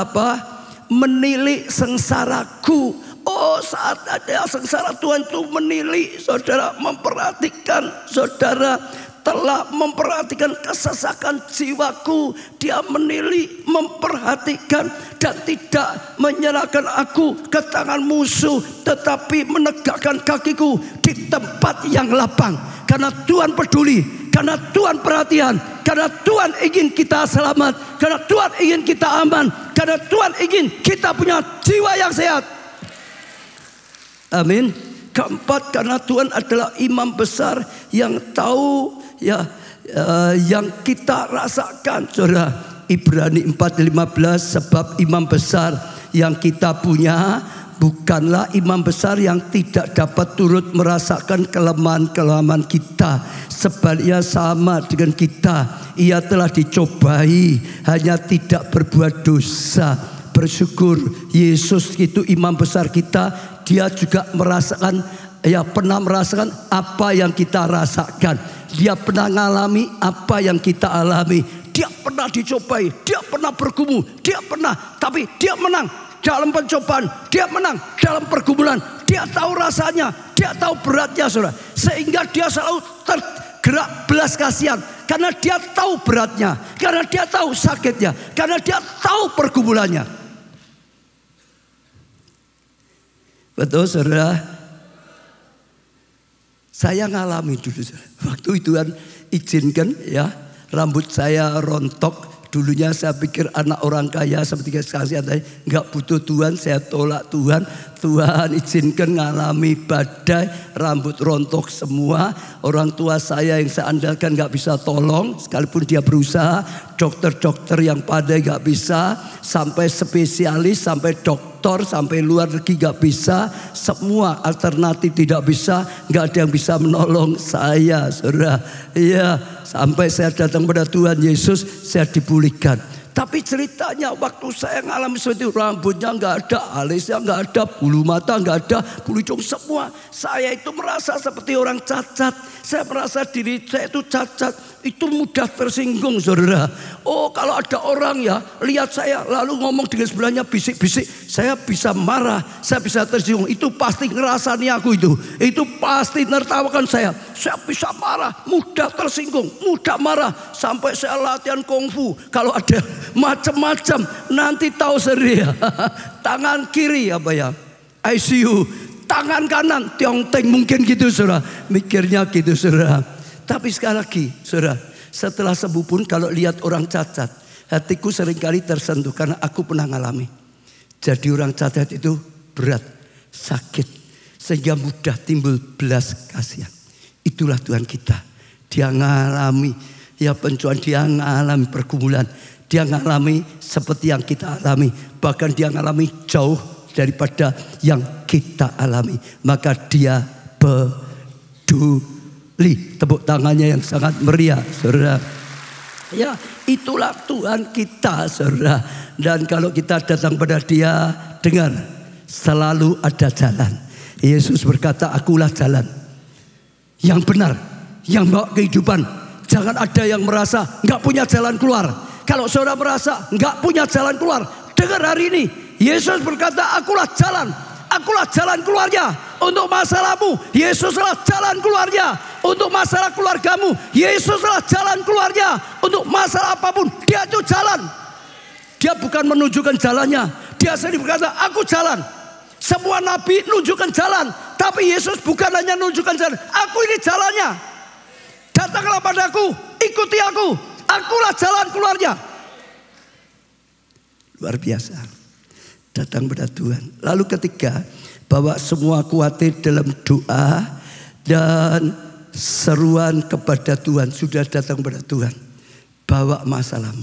menilik sengsaraku. Saat ada sengsara, Tuhan itu menilik, saudara, memperhatikan, saudara. telah memperhatikan kesesakan jiwaku. Dia menilik, memperhatikan, dan tidak menyerahkan aku ke tangan musuh, tetapi menegakkan kakiku di tempat yang lapang. Karena Tuhan peduli, karena Tuhan perhatian, karena Tuhan ingin kita selamat, karena Tuhan ingin kita aman, karena Tuhan ingin kita punya jiwa yang sehat. Amin. Keempat, karena Tuhan adalah imam besar yang tahu yang kita rasakan. Saudara, Ibrani 4:15, sebab imam besar yang kita punya bukanlah imam besar yang tidak dapat turut merasakan kelemahan-kelemahan kita. Sebaliknya sama dengan kita, ia telah dicobai, hanya tidak berbuat dosa. Bersyukur Yesus itu imam besar kita. Dia juga merasakan, pernah merasakan apa yang kita rasakan. Dia pernah mengalami apa yang kita alami. Dia pernah dicobai, dia pernah bergumul, tapi dia menang dalam pencobaan, dia menang dalam pergumulan. Dia tahu rasanya, dia tahu beratnya, saudara. Sehingga dia selalu tergerak belas kasihan, karena dia tahu beratnya, karena dia tahu sakitnya, karena dia tahu pergumulannya. Betul, saudara. Saya ngalami dulu, saudara. Waktu itu kan izinkan rambut saya rontok. Dulunya saya pikir anak orang kaya seperti kasihan saya, nggak butuh Tuhan, saya tolak Tuhan. Tuhan izinkan ngalami badai, rambut rontok semua. Orang tua saya yang saya andalkan nggak bisa tolong, sekalipun dia berusaha. Dokter-dokter yang pandai nggak bisa, sampai spesialis, sampai dokter, sampai luar negeri nggak bisa. Semua alternatif tidak bisa, nggak ada yang bisa menolong saya, saudara. Iya. Sampai saya datang pada Tuhan Yesus, saya dipulihkan. Tapi ceritanya waktu saya mengalami seperti itu, rambutnya nggak ada, alisnya nggak ada, bulu mata nggak ada, bulu hidung semua. Saya itu merasa seperti orang cacat. Saya merasa diri saya itu cacat. Itu mudah tersinggung, saudara. Oh, kalau ada orang lihat saya lalu ngomong dengan sebelahnya bisik-bisik, saya bisa marah, saya bisa tersinggung. Itu pasti ngerasani aku itu. Itu pasti nertawakan saya. Saya bisa marah, mudah tersinggung, mudah marah. Sampai saya latihan kungfu. Kalau ada macam-macam, nanti tahu sendiri ya. Tangan kiri ICU, tangan kanan tiong-teng, mungkin gitu, saudara. Mikirnya gitu, saudara. Tapi sekali lagi, saudara, setelah sembuh pun kalau lihat orang cacat, hatiku seringkali tersentuh karena aku pernah ngalami. Jadi orang cacat itu berat, sakit, sehingga mudah timbul belas kasihan. Itulah Tuhan kita. Dia ngalami pencobaan, dia ngalami pergumulan, dia ngalami seperti yang kita alami, bahkan dia ngalami jauh daripada yang kita alami. Maka dia peduli. Tepuk tangannya yang sangat meriah, saudara. Ya, itulah Tuhan kita, saudara. Dan kalau kita datang pada Dia, dengar, selalu ada jalan. Yesus berkata, akulah jalan yang benar, yang bawa kehidupan. Jangan ada yang merasa nggak punya jalan keluar. Kalau saudara merasa nggak punya jalan keluar, dengar hari ini, Yesus berkata, akulah jalan. Akulah jalan keluarnya untuk masalahmu. Yesuslah jalan keluarnya untuk masalah keluargamu. Yesuslah jalan keluarnya untuk masalah apapun. Dia itu jalan. Dia bukan menunjukkan jalannya. Dia sendiri berkata, aku jalan. Semua nabi menunjukkan jalan, tapi Yesus bukan hanya menunjukkan jalan. Aku ini jalannya. Datanglah padaku, ikuti aku. Akulah jalan keluarnya. Luar biasa. Datang pada Tuhan. Lalu ketiga, bawa semua khawatir dalam doa dan seruan kepada Tuhan. Sudah datang pada Tuhan, bawa masalahmu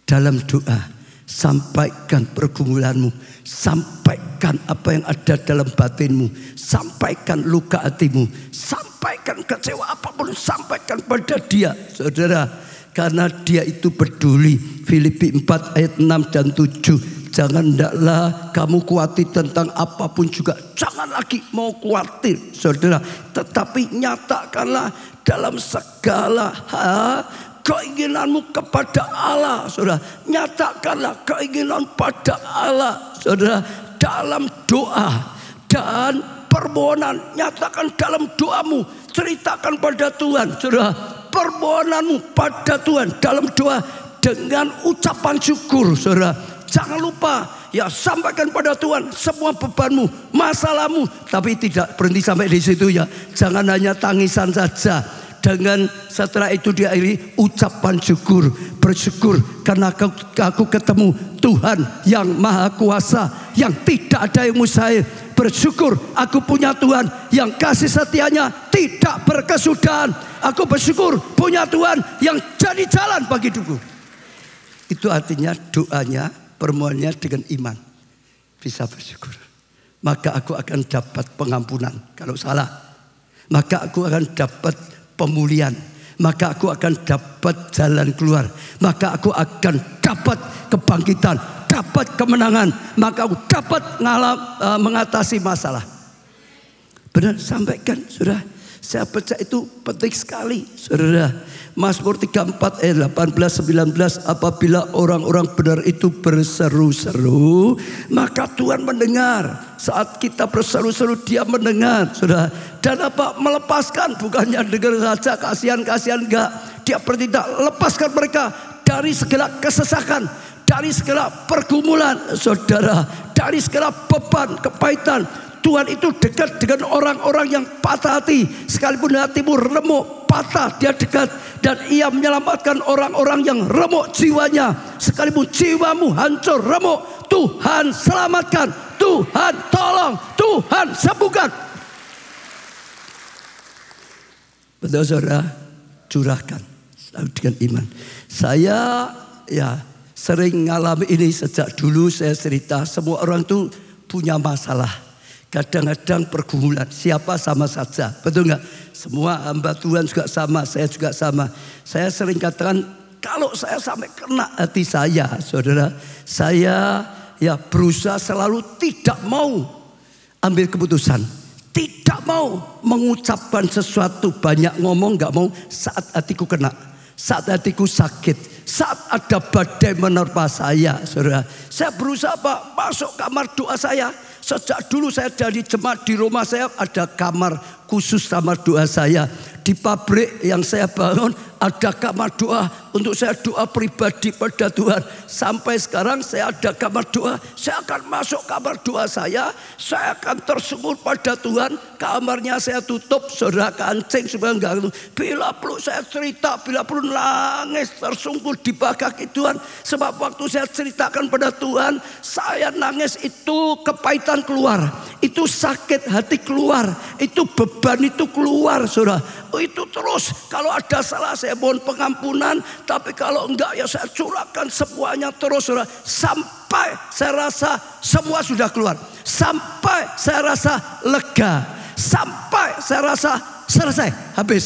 dalam doa. Sampaikan pergumulanmu, sampaikan apa yang ada dalam batinmu, sampaikan luka hatimu, sampaikan kecewa apapun, sampaikan pada Dia, saudara. Karena Dia itu peduli. Filipi 4 ayat 6 dan 7. Jangan hendaklah kamu khawatir tentang apapun juga. Jangan lagi mau khawatir, saudara. Tetapi nyatakanlah dalam segala hal keinginanmu kepada Allah, saudara. Nyatakanlah keinginan pada Allah, saudara. Dalam doa dan permohonan. Nyatakan dalam doamu. Ceritakan pada Tuhan, saudara. permohonanmu pada Tuhan dalam doa dengan ucapan syukur, saudara. Jangan lupa ya, sampaikan pada Tuhan semua bebanmu, masalahmu, tapi tidak berhenti sampai di situ ya. Jangan hanya tangisan saja. Dengan setelah itu diakhiri ucapan syukur, bersyukur karena aku ketemu Tuhan yang maha kuasa, yang tidak ada yang mustahil. Bersyukur aku punya Tuhan yang kasih setianya tidak berkesudahan. Aku bersyukur punya Tuhan yang jadi jalan bagi hidupku. Itu artinya doanya, permohonannya dengan iman. Bisa bersyukur. Maka aku akan dapat pengampunan kalau salah. Maka aku akan dapat pemulihan. Maka aku akan dapat jalan keluar. Maka aku akan dapat kebangkitan, dapat kemenangan. Maka aku dapat mengatasi masalah. Benar, sampaikan, saudara. Saya percaya itu penting sekali, saudara. Mazmur 34 ayat 18-19. Apabila orang-orang benar itu berseru-seru, maka Tuhan mendengar. Saat kita berseru-seru, Dia mendengar, saudara. Dan apa? Melepaskan, bukannya dengar saja, kasihan-kasihan, enggak. Dia bertindak, lepaskan mereka dari segala kesesakan, dari segala pergumulan, saudara, dari segala beban, kepahitan. Tuhan itu dekat dengan orang-orang yang patah hati. Sekalipun hatimu remuk, patah, Dia dekat. Dan Ia menyelamatkan orang-orang yang remuk jiwanya. Sekalipun jiwamu hancur, remuk, Tuhan selamatkan, Tuhan tolong, Tuhan sembuhkan. Betul, saudara? Curahkan selalu dengan iman. Saya sering ngalami ini sejak dulu. Saya cerita, semua orang itu punya masalah. Kadang-kadang pergumulan, siapa sama saja, betul nggak? Semua hamba Tuhan juga sama, saya juga sama. Saya sering katakan, kalau saya sampai kena hati saya, saudara, saya berusaha selalu tidak mau ambil keputusan, tidak mau mengucapkan sesuatu, banyak ngomong, nggak mau saat hatiku kena, saat hatiku sakit, saat ada badai menerpa saya, saudara. Saya berusaha masuk kamar doa saya. Sejak dulu saya dari jemaat, di rumah saya ada kamar khusus, kamar doa saya. Di pabrik yang saya bangun ada kamar doa untuk saya doa pribadi pada Tuhan. Sampai sekarang saya ada kamar doa. Saya akan masuk kamar doa saya akan tersungkur pada Tuhan. Kamarnya saya tutup, saudara, kancing supaya enggak. Bila perlu saya cerita, bila perlu nangis, tersungkur di bawah kaki Tuhan. Sebab waktu saya ceritakan pada Tuhan, saya nangis itu kepahitan keluar, itu sakit hati keluar, itu beban itu keluar, saudara. Itu terus, kalau ada salah saya mohon pengampunan, tapi kalau enggak ya saya curahkan semuanya terus, saudara. Sampai saya rasa semua sudah keluar, sampai saya rasa lega, sampai saya rasa selesai, habis.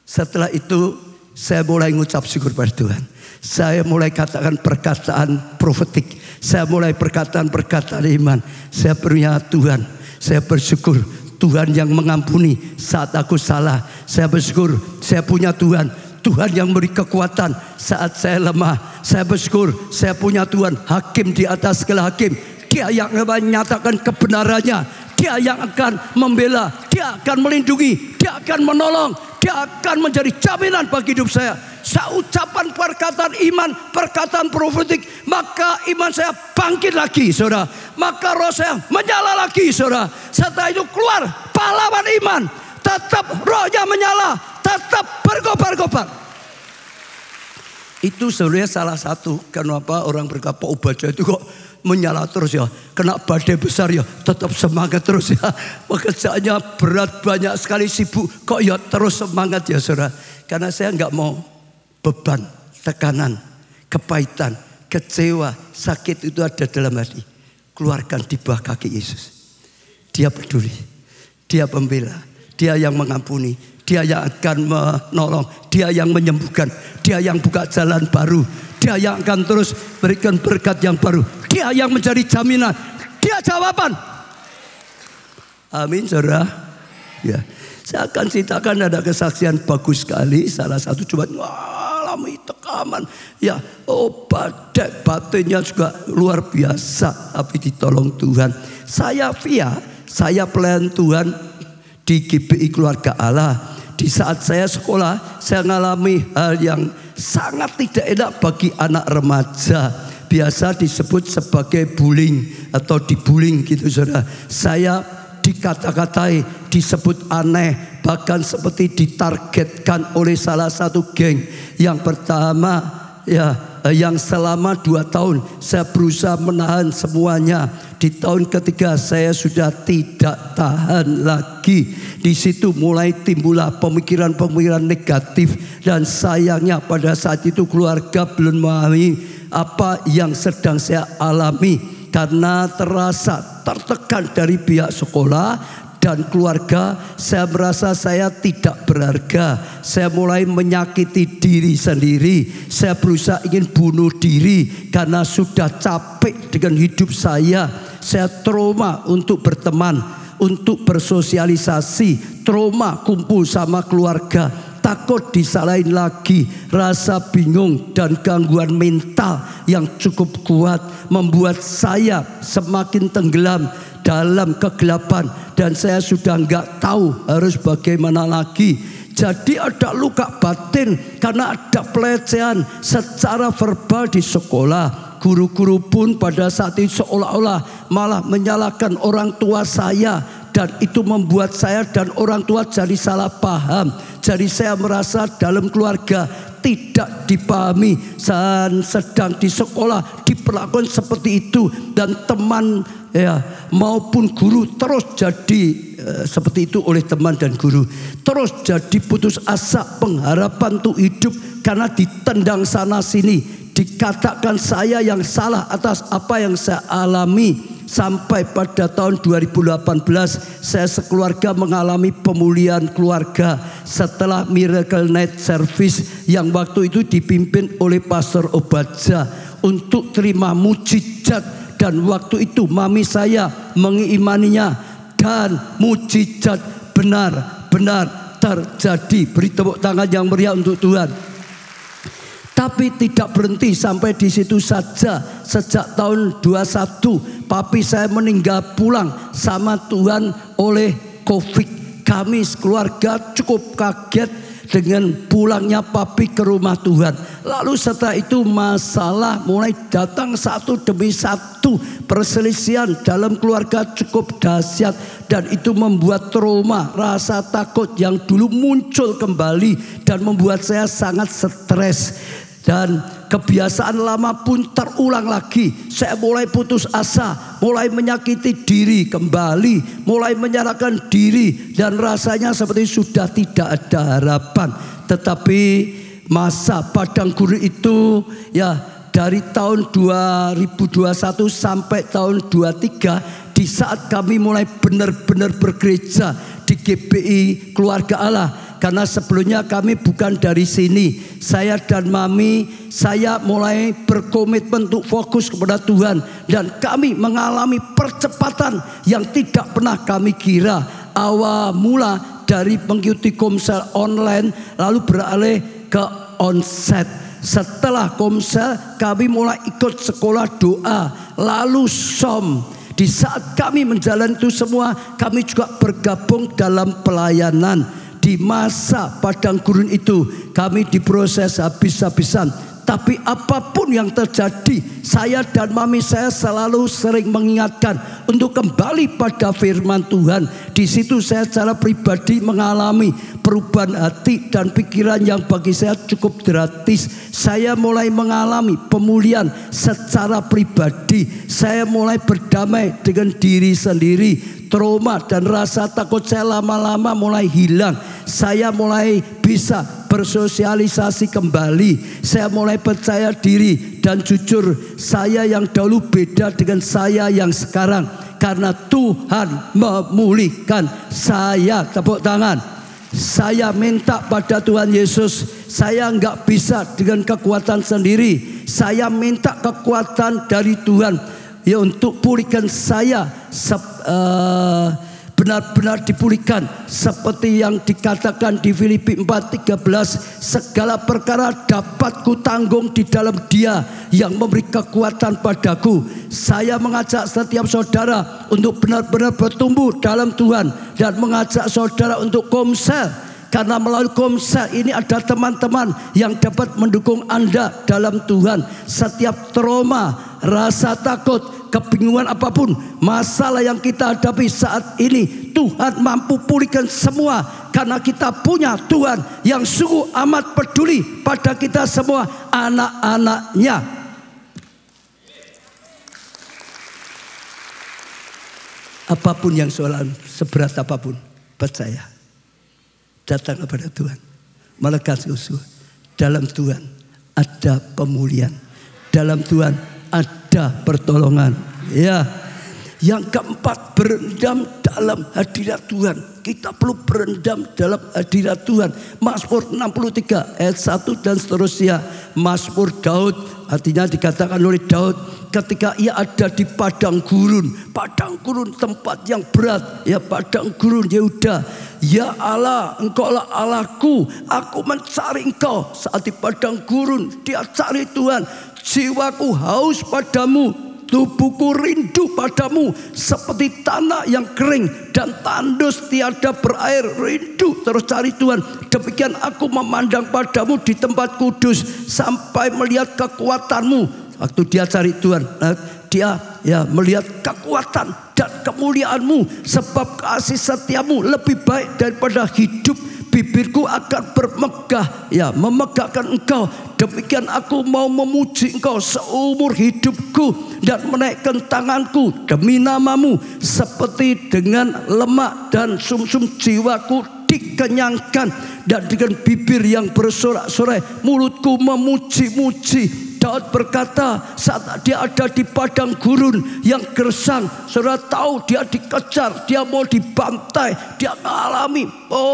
Setelah itu saya mulai ngucap syukur pada Tuhan. Saya mulai katakan perkataan profetik, saya mulai perkataan-perkataan iman. Saya punya Tuhan, saya bersyukur Tuhan yang mengampuni saat aku salah. Saya bersyukur saya punya Tuhan, Tuhan yang memberi kekuatan saat saya lemah. Saya bersyukur saya punya Tuhan, hakim di atas segala hakim. Dia yang akan menyatakan kebenarannya, Dia yang akan membela, Dia akan melindungi, Dia akan menolong, Dia akan menjadi jaminan bagi hidup saya. Saya ucapan perkataan iman, perkataan profetik, maka iman saya bangkit lagi, saudara. Maka roh saya menyala lagi, saudara. Setelah itu keluar pahlawan iman, tetap rohnya menyala, tetap berkobar-kobar. Itu sebenarnya salah satu kenapa orang berkata Obadya itu kok menyala terus ya, kena badai besar ya, tetap semangat terus ya. Pekerjaannya berat, banyak sekali sibuk, kok ya terus semangat ya, saudara. Karena saya nggak mau beban, tekanan, kepahitan, kecewa, sakit itu ada dalam hati. Keluarkan di bawah kaki Yesus. Dia peduli, Dia pembela, Dia yang mengampuni, Dia yang akan menolong, Dia yang menyembuhkan, Dia yang buka jalan baru, Dia yang akan terus berikan berkat yang baru, Dia yang menjadi jaminan, Dia jawaban. Amin, saudara. Ya, saya akan ceritakan ada kesaksian bagus sekali. Salah satu cuma mengalami tekanan, ya, badai batinnya juga luar biasa, tapi ditolong Tuhan. Saya pelayan Tuhan di GBI Keluarga Allah. di saat saya sekolah, saya mengalami hal yang sangat tidak enak bagi anak remaja. Biasa disebut sebagai bullying atau dibullying gitu saudara. Saya dikata-katai, disebut aneh, bahkan seperti ditargetkan oleh salah satu geng. Yang pertama yang selama 2 tahun saya berusaha menahan semuanya. Di tahun ketiga saya sudah tidak tahan lagi. Di situ mulai timbullah pemikiran-pemikiran negatif, dan sayangnya pada saat itu keluarga belum memahami apa yang sedang saya alami, karena terasa tertekan dari pihak sekolah dan keluarga. Saya merasa saya tidak berharga. Saya mulai menyakiti diri sendiri. Saya berusaha ingin bunuh diri karena sudah capek dengan hidup saya. Saya trauma untuk berteman, untuk bersosialisasi, trauma kumpul sama keluarga, takut disalahin lagi, rasa bingung dan gangguan mental yang cukup kuat membuat saya semakin tenggelam dalam kegelapan, dan saya sudah nggak tahu harus bagaimana lagi. Jadi ada luka batin karena ada pelecehan secara verbal di sekolah. Guru-guru pun pada saat itu seolah-olah malah menyalahkan orang tua saya, dan itu membuat saya dan orang tua jadi salah paham. Jadi saya merasa dalam keluarga tidak dipahami, dan sedang di sekolah diperlakukan seperti itu, dan teman maupun guru terus jadi seperti itu oleh teman dan guru. Terus jadi putus asa pengharapan untuk hidup karena ditendang sana sini. Dikatakan saya yang salah atas apa yang saya alami. Sampai pada tahun 2018 saya sekeluarga mengalami pemulihan keluarga setelah Miracle Night Service yang waktu itu dipimpin oleh Pastor Obadja untuk terima mujizat. Dan waktu itu mami saya mengimaninya, dan mujizat benar-benar terjadi. Beri tepuk tangan yang meriah untuk Tuhan. Tapi tidak berhenti sampai di situ saja. Sejak tahun 21 papi saya meninggal pulang sama Tuhan oleh COVID. Kami sekeluarga cukup kaget dengan pulangnya papi ke rumah Tuhan. Lalu setelah itu masalah mulai datang satu demi satu. Perselisihan dalam keluarga cukup dahsyat, dan itu membuat trauma, rasa takut yang dulu muncul kembali dan membuat saya sangat stres. Dan kebiasaan lama pun terulang lagi. Saya mulai putus asa, mulai menyakiti diri kembali, mulai menyalahkan diri, dan rasanya seperti sudah tidak ada harapan. Tetapi masa padang gurun itu dari tahun 2021 sampai tahun 2023, di saat kami mulai benar-benar bergereja di GPI Keluarga Allah. Karena sebelumnya kami bukan dari sini. Saya dan mami saya mulai berkomitmen untuk fokus kepada Tuhan, dan kami mengalami percepatan yang tidak pernah kami kira. Awal mula dari mengikuti komsel online, lalu beralih ke onsite. Setelah komsel kami mulai ikut sekolah doa, lalu som. Di saat kami menjalani itu semua, kami juga bergabung dalam pelayanan. Di masa padang gurun itu kami diproses habis-habisan. Tapi apapun yang terjadi, saya dan mami saya selalu sering mengingatkan untuk kembali pada firman Tuhan. Di situ saya secara pribadi mengalami perubahan hati dan pikiran yang bagi saya cukup drastis. Saya mulai mengalami pemulihan secara pribadi. Saya mulai berdamai dengan diri sendiri. Trauma dan rasa takut saya lama-lama mulai hilang. Saya mulai bisa bersosialisasi kembali. Saya mulai percaya diri, dan jujur saya yang dahulu beda dengan saya yang sekarang, karena Tuhan memulihkan saya. Tepuk tangan. Saya minta pada Tuhan Yesus, saya enggak bisa dengan kekuatan sendiri. Saya minta kekuatan dari Tuhan untuk pulihkan saya, benar-benar dipulihkan seperti yang dikatakan di Filipi 4:13, segala perkara dapat kutanggung di dalam Dia yang memberi kekuatan padaku. Saya mengajak setiap saudara untuk benar-benar bertumbuh dalam Tuhan, dan mengajak saudara untuk komsel. Karena melalui komsel ini ada teman-teman yang dapat mendukung Anda dalam Tuhan. Setiap trauma, rasa takut, kebingungan apapun, masalah yang kita hadapi saat ini, Tuhan mampu pulihkan semua. Karena kita punya Tuhan yang sungguh amat peduli pada kita semua, anak-anaknya. Apapun yang soalan, seberat apapun, percaya, datang kepada Tuhan, melekat susu. Dalam Tuhan ada pemulihan, dalam Tuhan ada pertolongan. Ya, yang keempat, berendam dalam hadirat Tuhan. Kita perlu berendam dalam hadirat Tuhan. Mazmur 63 ayat 1 dan seterusnya. Mazmur Daud, artinya dikatakan oleh Daud, ketika ia ada di padang gurun tempat yang berat, ya padang gurun Yehuda. Ya Allah, Engkaulah Allahku, aku mencari Engkau. Saat di padang gurun dia cari Tuhan. Jiwaku haus padamu, tubuhku rindu padamu, seperti tanah yang kering dan tandus tiada berair. Rindu terus cari Tuhan. Demikian aku memandang padamu di tempat kudus, sampai melihat kekuatanmu. Waktu dia cari Tuhan, dia melihat kekuatan dan kemuliaanmu, sebab kasih setiamu lebih baik daripada hidup. Bibirku akan bermegah, memegahkan Engkau. Demikian aku mau memuji Engkau seumur hidupku dan menaikkan tanganku demi namamu. Seperti dengan lemak dan sumsum jiwaku dikenyangkan, dan dengan bibir yang bersorak-sorai mulutku memuji-muji. Daud berkata saat dia ada di padang gurun yang gersang, saudara tahu dia dikejar, dia mau dibantai, dia mengalami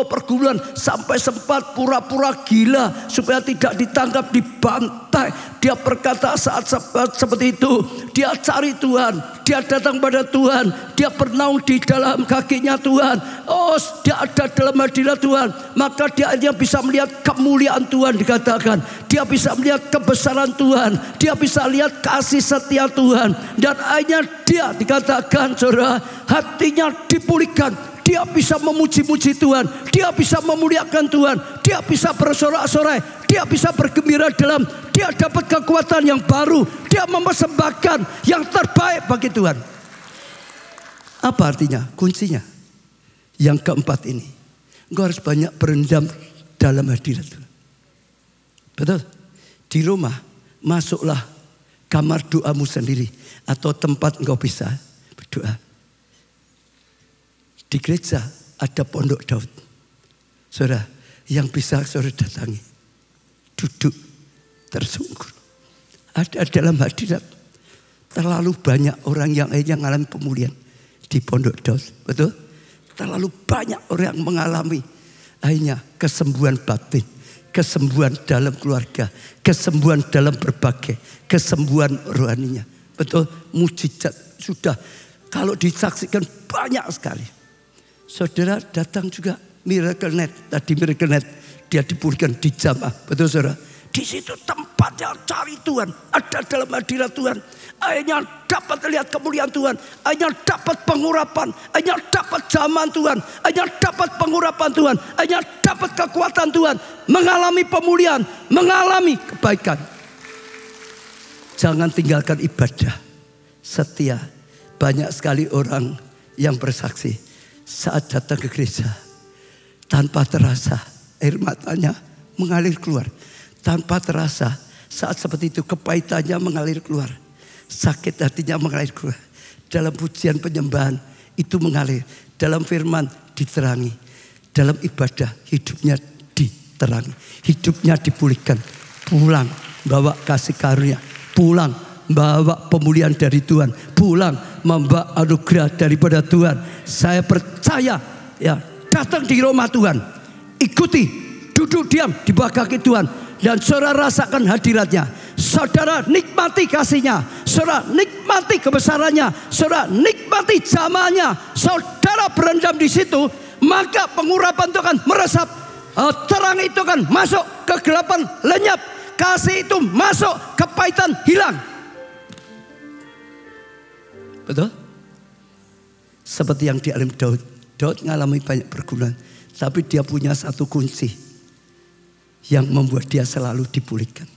pergumulan sampai sempat pura-pura gila supaya tidak ditangkap, dibantai. Dia berkata saat seperti itu dia cari Tuhan, dia datang pada Tuhan, dia bernaung di dalam kakinya Tuhan. Dia ada dalam hadirat Tuhan, maka dia hanya bisa melihat kemuliaan Tuhan. Dikatakan dia bisa melihat kebesaran Tuhan, dia bisa lihat kasih setia Tuhan, dan hanya dia dikatakan saudara hatinya dipulihkan. Dia bisa memuji-muji Tuhan, dia bisa memuliakan Tuhan, dia bisa bersorak-sorai, dia bisa bergembira dalam, dia dapat kekuatan yang baru, dia mempersembahkan yang terbaik bagi Tuhan. Apa artinya? Kuncinya yang keempat ini, engkau harus banyak berendam dalam hadirat Tuhan. Betul? Di rumah masuklah kamar doamu sendiri atau tempat engkau bisa berdoa. Di gereja ada pondok Daud, saudara, yang bisa saudara datangi, duduk tersungkur, ada dalam hadirat. Terlalu banyak orang yang akhirnya mengalami pemulihan di pondok Daud, betul? Terlalu banyak orang yang mengalami akhirnya kesembuhan batin, kesembuhan dalam keluarga, kesembuhan dalam berbagai, kesembuhan rohaninya, betul? Mujizat sudah kalau disaksikan banyak sekali. Saudara datang juga Miracle Net, tadi Miracle Net dia dipulihkan di jamaah, betul saudara? Di situ tempat yang cari Tuhan, ada dalam hadirat Tuhan. Akhirnya dapat lihat kemuliaan Tuhan, akhirnya dapat pengurapan, akhirnya dapat zaman Tuhan, akhirnya dapat pengurapan Tuhan, akhirnya dapat kekuatan Tuhan, mengalami pemulihan, mengalami kebaikan. Jangan tinggalkan ibadah setia. Banyak sekali orang yang bersaksi saat datang ke gereja, tanpa terasa air matanya mengalir keluar. Tanpa terasa saat seperti itu kepahitannya mengalir keluar, sakit hatinya mengalir keluar. Dalam pujian penyembahan itu mengalir, dalam firman diterangi, dalam ibadah hidupnya diterangi, hidupnya dipulihkan. Pulang bawa kasih karunia, pulang bawa pemulihan dari Tuhan, pulang membawa anugerah daripada Tuhan. Saya percaya datang di rumah Tuhan, ikuti, duduk diam di bawah kaki Tuhan, dan saudara rasakan hadiratnya. Saudara nikmati kasihnya, saudara nikmati kebesarannya, saudara nikmati zamannya. Saudara berendam di situ, maka pengurapan itu akan meresap, terang itu akan masuk, kegelapan lenyap, kasih itu masuk, kepahitan hilang. Betul? Seperti yang dialami Daud. Daud mengalami banyak pergumulan, Tapi dia punya satu kunci yang membuat dia selalu dipulihkan.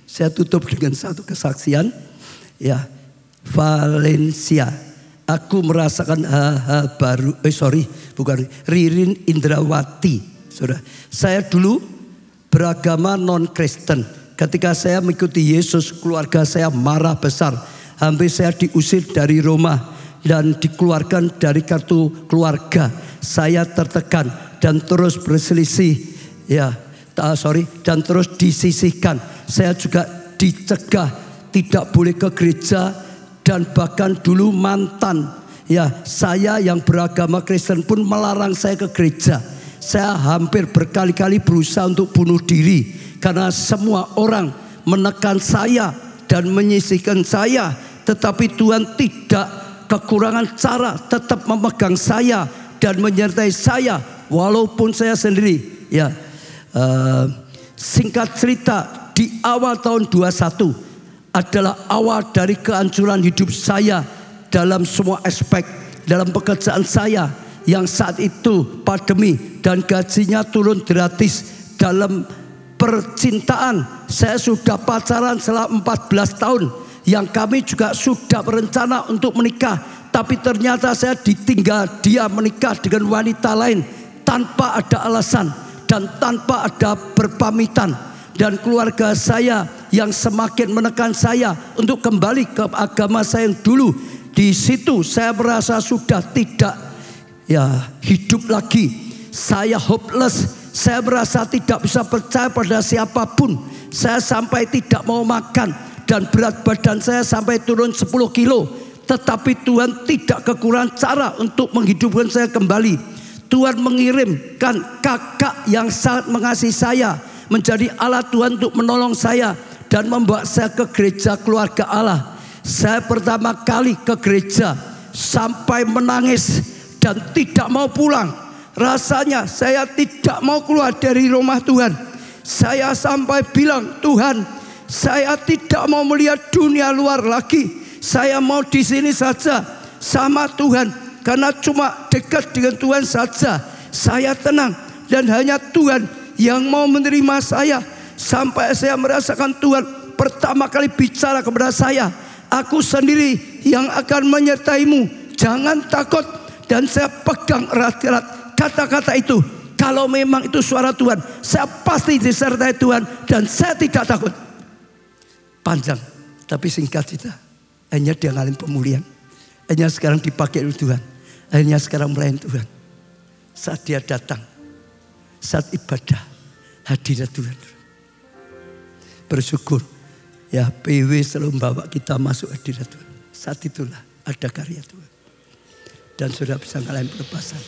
Saya tutup dengan satu kesaksian. Ya, Valencia. Aku merasakan hal-hal baru. Ririn Indrawati. Saudara, saya dulu beragama non-Kristen. Ketika saya mengikuti Yesus, keluarga saya marah besar. Hampir saya diusir dari rumah dan dikeluarkan dari kartu keluarga. Saya tertekan dan terus berselisih. Dan terus disisihkan. Saya juga dicegah tidak boleh ke gereja, dan bahkan dulu mantan saya yang beragama Kristen pun melarang saya ke gereja. Saya hampir berkali-kali berusaha untuk bunuh diri karena semua orang menekan saya dan menyisihkan saya, tetapi Tuhan tidak kekurangan cara tetap memegang saya dan menyertai saya walaupun saya sendiri. Singkat cerita, di awal tahun 21 adalah awal dari kehancuran hidup saya dalam semua aspek. Dalam pekerjaan saya yang saat itu pandemi dan gajinya turun gratis. Dalam percintaan, saya sudah pacaran selama 14 tahun, yang kami juga sudah berencana untuk menikah. Tapi ternyata saya ditinggal dia menikah dengan wanita lain tanpa ada alasan dan tanpa ada berpamitan. Dan keluarga saya yang semakin menekan saya untuk kembali ke agama saya yang dulu. Di situ saya merasa sudah tidak hidup lagi. Saya hopeless. Saya merasa tidak bisa percaya pada siapapun. Saya sampai tidak mau makan dan berat badan saya sampai turun 10 kilo. Tetapi Tuhan tidak kekurangan cara untuk menghidupkan saya kembali. Tuhan mengirimkan kakak yang sangat mengasihi saya menjadi alat Tuhan untuk menolong saya dan membawa saya ke gereja keluarga Allah. Saya pertama kali ke gereja sampai menangis dan tidak mau pulang. Rasanya saya tidak mau keluar dari rumah Tuhan. Saya sampai bilang, Tuhan, saya tidak mau melihat dunia luar lagi. Saya mau di sini saja sama Tuhan, karena cuma dekat dengan Tuhan saja saya tenang, dan hanya Tuhan yang mau menerima saya. Sampai saya merasakan Tuhan pertama kali bicara kepada saya, aku sendiri yang akan menyertaimu, jangan takut. Dan saya pegang erat-erat kata-kata itu. Kalau memang itu suara Tuhan, saya pasti disertai Tuhan dan saya tidak takut. Panjang tapi singkat cerita, hanya dia ngalamin pemulihan. Hanya sekarang dipakai oleh Tuhan. Hanya sekarang melayani Tuhan. Saat dia datang, saat ibadah, hadirat Tuhan. Bersyukur PW selalu membawa kita masuk hadirat Tuhan. Saat itulah ada karya Tuhan. Dan sudah bisa ngalamin pelepasan.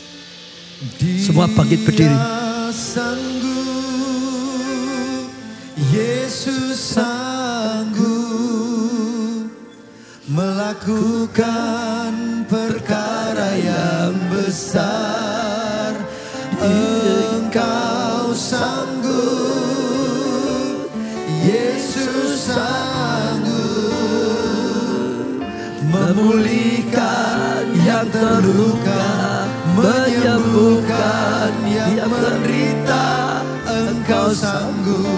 Semua bangkit berdiri.
Sanggup, Yesus sanggup melakukan perkara yang besar. Engkau sanggup, Yesus sanggup memulihkan yang terluka, menyembuhkan yang menderita. Engkau sanggup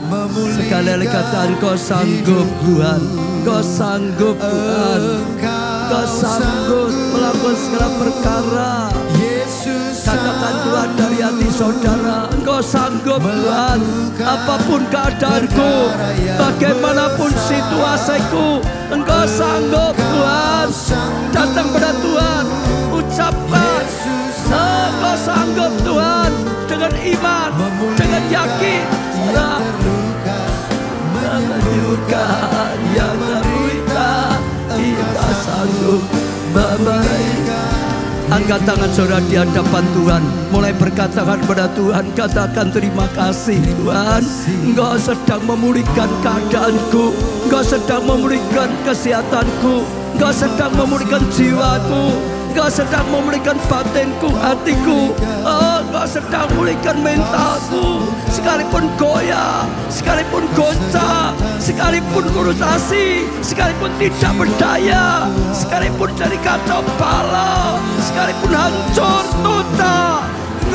memulihkan.
Sekali lagi katakan, Engkau sanggup Tuhan. Engkau sanggup Tuhan. Engkau sanggup melakukan segala perkara. Katakan Tuhan dari hati saudara, Engkau sanggup Tuhan. Apapun keadaanku, bagaimanapun situasiku, Engkau sanggup Tuhan. Datang pada Tuhan, ucapkan, Engkau sanggup Tuhan. Dengan iman, dengan yakin, menyembuhkan yang menderita. Kita sanggup memberikan. Angkat tangan saudara di hadapan Tuhan. Mulai berkatakan kepada Tuhan, katakan terima kasih Tuhan. Engkau sedang memulihkan keadaanku. Engkau sedang memulihkan kesehatanku. Engkau sedang memulihkan jiwaku. Engkau sedang memulihkan batinku, hatiku. Engkau sedang memulihkan mentalku. Sekalipun goyah, sekalipun goncang, sekalipun frustasi, sekalipun tidak berdaya, sekalipun jadi kacau balau, sekalipun hancur total,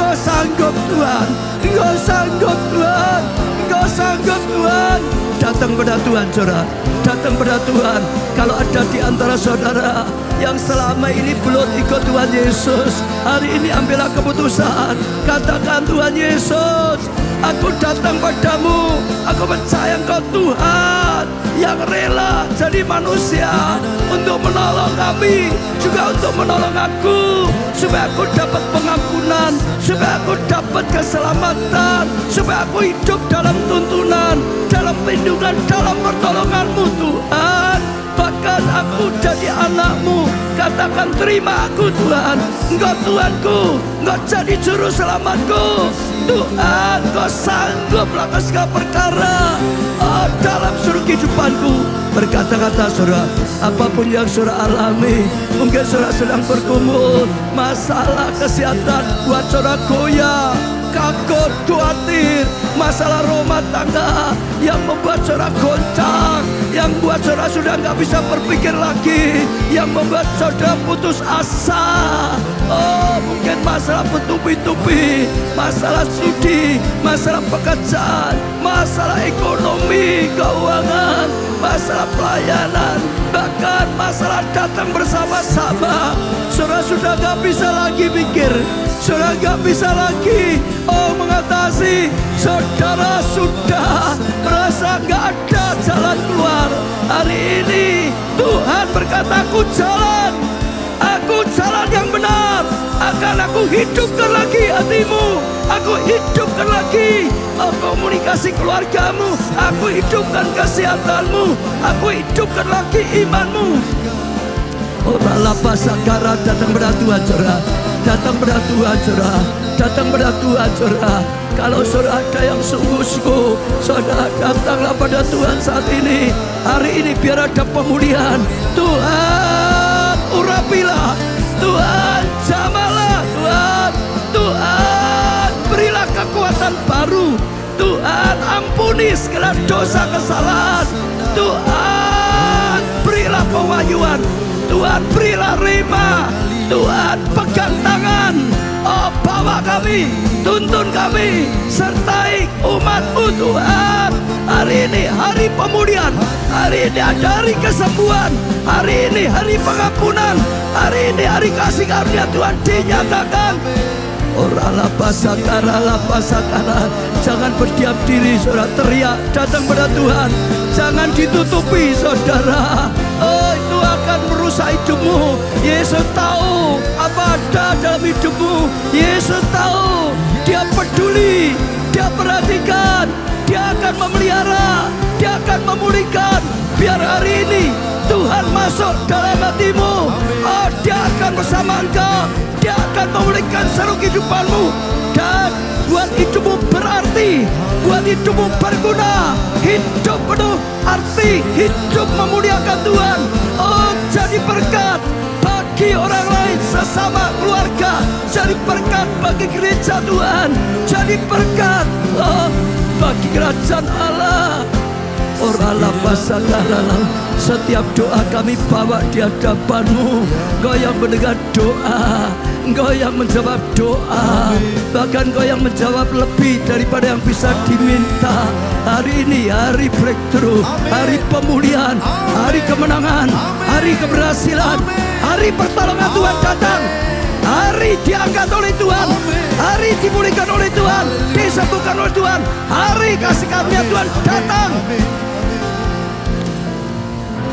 Engkau sanggup Tuhan, Engkau sanggup Tuhan, Engkau sanggup Tuhan. Datang pada Tuhan saudara, datang pada Tuhan. Kalau ada di antara saudara yang selama ini belum ikut Tuhan Yesus, hari ini ambillah keputusan. Katakan, Tuhan Yesus, aku datang padamu. Aku percaya Engkau Tuhan yang rela jadi manusia untuk menolong kami, juga untuk menolong aku, supaya aku dapat pengampunan, supaya aku dapat keselamatan, supaya aku hidup dalam tuntunan, dalam perlindungan, dalam pertolongan-Mu Tuhan. Bahkan aku jadi anak-Mu. Katakan, terima aku Tuhan. Engkau Tuhanku, Engkau jadi juru selamatku Tuhan. Engkau sanggup melakukan segala perkara dalam seluruh kehidupanku. Berkata-kata saudara, apapun yang saudara alami, mungkin saudara sedang bergumul masalah kesehatan, buat saudara goyah, takut, khawatir, masalah rumah tangga yang membuat saudara goncang, yang membuat saudara sudah nggak bisa berpikir lagi, yang membuat saudara putus asa. Oh, mungkin masalah bertubi-tubi, masalah studi, masalah pekerjaan, masalah ekonomi, keuangan, masalah pelayanan, bahkan masalah datang bersama-sama. Saudara sudah nggak bisa lagi mikir, saudara nggak bisa lagi mengatasi. Saudara sudah merasa nggak ada jalan keluar. Hari ini Tuhan berkata, aku jalan yang benar. Akan aku hidupkan lagi hatimu, aku hidupkan lagi komunikasi keluargamu, aku hidupkan kesehatanmu, aku hidupkan lagi imanmu. Oh, lapa sakara, datang pada Tuhan saudara, datang pada Tuhan saudara, datang pada Tuhan saudara. Kalau saudara ada yang sungguh-sungguh, saudara datanglah pada Tuhan saat ini. Hari ini biar ada pemulihan. Tuhan urapilah, Tuhan jamalah, Tuhan berilah kekuatan baru, Tuhan ampuni segala dosa kesalahan, Tuhan berilah pewahyuan, Tuhan berilah rema, Tuhan pegang tangan, bawa kami, tuntun kami, sertai umat-Mu Tuhan. Hari ini hari pemulihan, hari ini ada hari kesembuhan, hari ini hari pengampunan, hari ini hari kasih karunia Tuhan dinyatakan. Ora pasakara, jangan berdiam diri saudara, teriak, datang pada Tuhan. Jangan ditutupi saudara, itu akan merusak hidupmu. Yesus tahu apa ada dalam hidupmu. Yesus tahu, Dia peduli, Dia perhatikan, Dia akan memelihara, Dia akan memulihkan. Biar hari ini Tuhan masuk dalam hatimu. Dia akan bersama engkau, Dia akan memulihkan seluruh kehidupanmu, dan buat hidupmu berarti, buat hidupmu berguna, hidup penuh arti, hidup memuliakan Tuhan. Jadi berkat bagi orang lain, sesama keluarga, jadi berkat bagi gereja Tuhan, jadi berkat bagi kerajaan Allah. Setiap doa kami bawa di hadapan-Mu. Engkau yang mendengar doa, Engkau yang menjawab doa, bahkan Engkau yang menjawab lebih daripada yang bisa diminta. Hari ini hari breakthrough, hari pemulihan, hari kemenangan, hari keberhasilan, hari pertolongan Tuhan datang. Hari diangkat oleh Tuhan, hari dipulihkan oleh Tuhan, disembuhkan oleh Tuhan, hari kasih karunia Tuhan datang.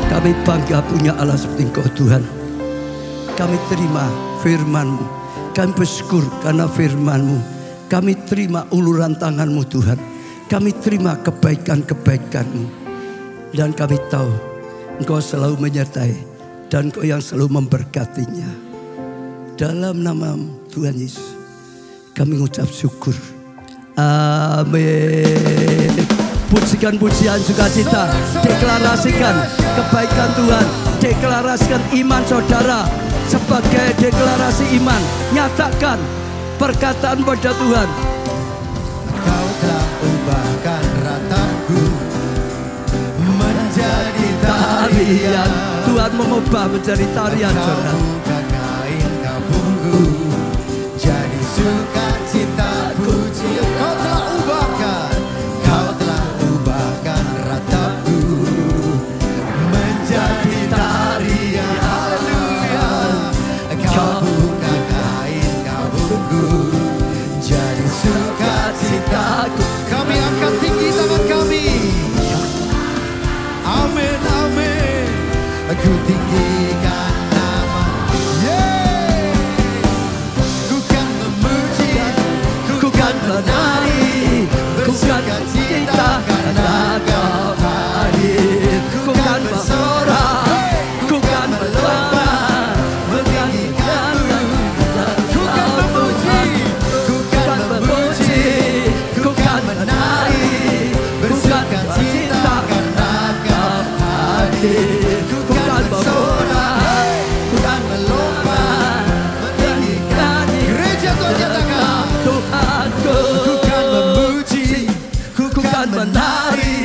Kami bangga punya Allah seperti Engkau Tuhan. Kami terima firman-Mu, kami bersyukur karena firman-Mu. Kami terima uluran tangan-Mu Tuhan. Kami terima kebaikan-kebaikan-Mu. Dan kami tahu Engkau selalu menyertai, dan Engkau yang selalu memberkatinya. Dalam nama Tuhan Yesus kami mengucap syukur. Amin. Pujikan pujian sukacita, deklarasikan kebaikan Tuhan, deklarasikan iman saudara sebagai deklarasi iman. Nyatakan perkataan pada Tuhan.
Kau telah ubahkan rataku menjadi tarian.
Tuhan mengubah menjadi tarian saudara.
Kain kabungku jadi sukacita. ku tinggikan nama. Yeah. Ku kan memuji, ku kan menari, bersuka cita karena Kau hadir. Ku kan bersorak, ku kan berlomba, menyanyikan. Ku kan memuji, ku kan memuji, ku kan menari, bersuka cita karena Kau hadir. Ku kan bersorak, ku kan berlomba, menyanyikan. Gereja Tuhan nyatakan, Tuhanku. Ku kan memuji, ku kan menari,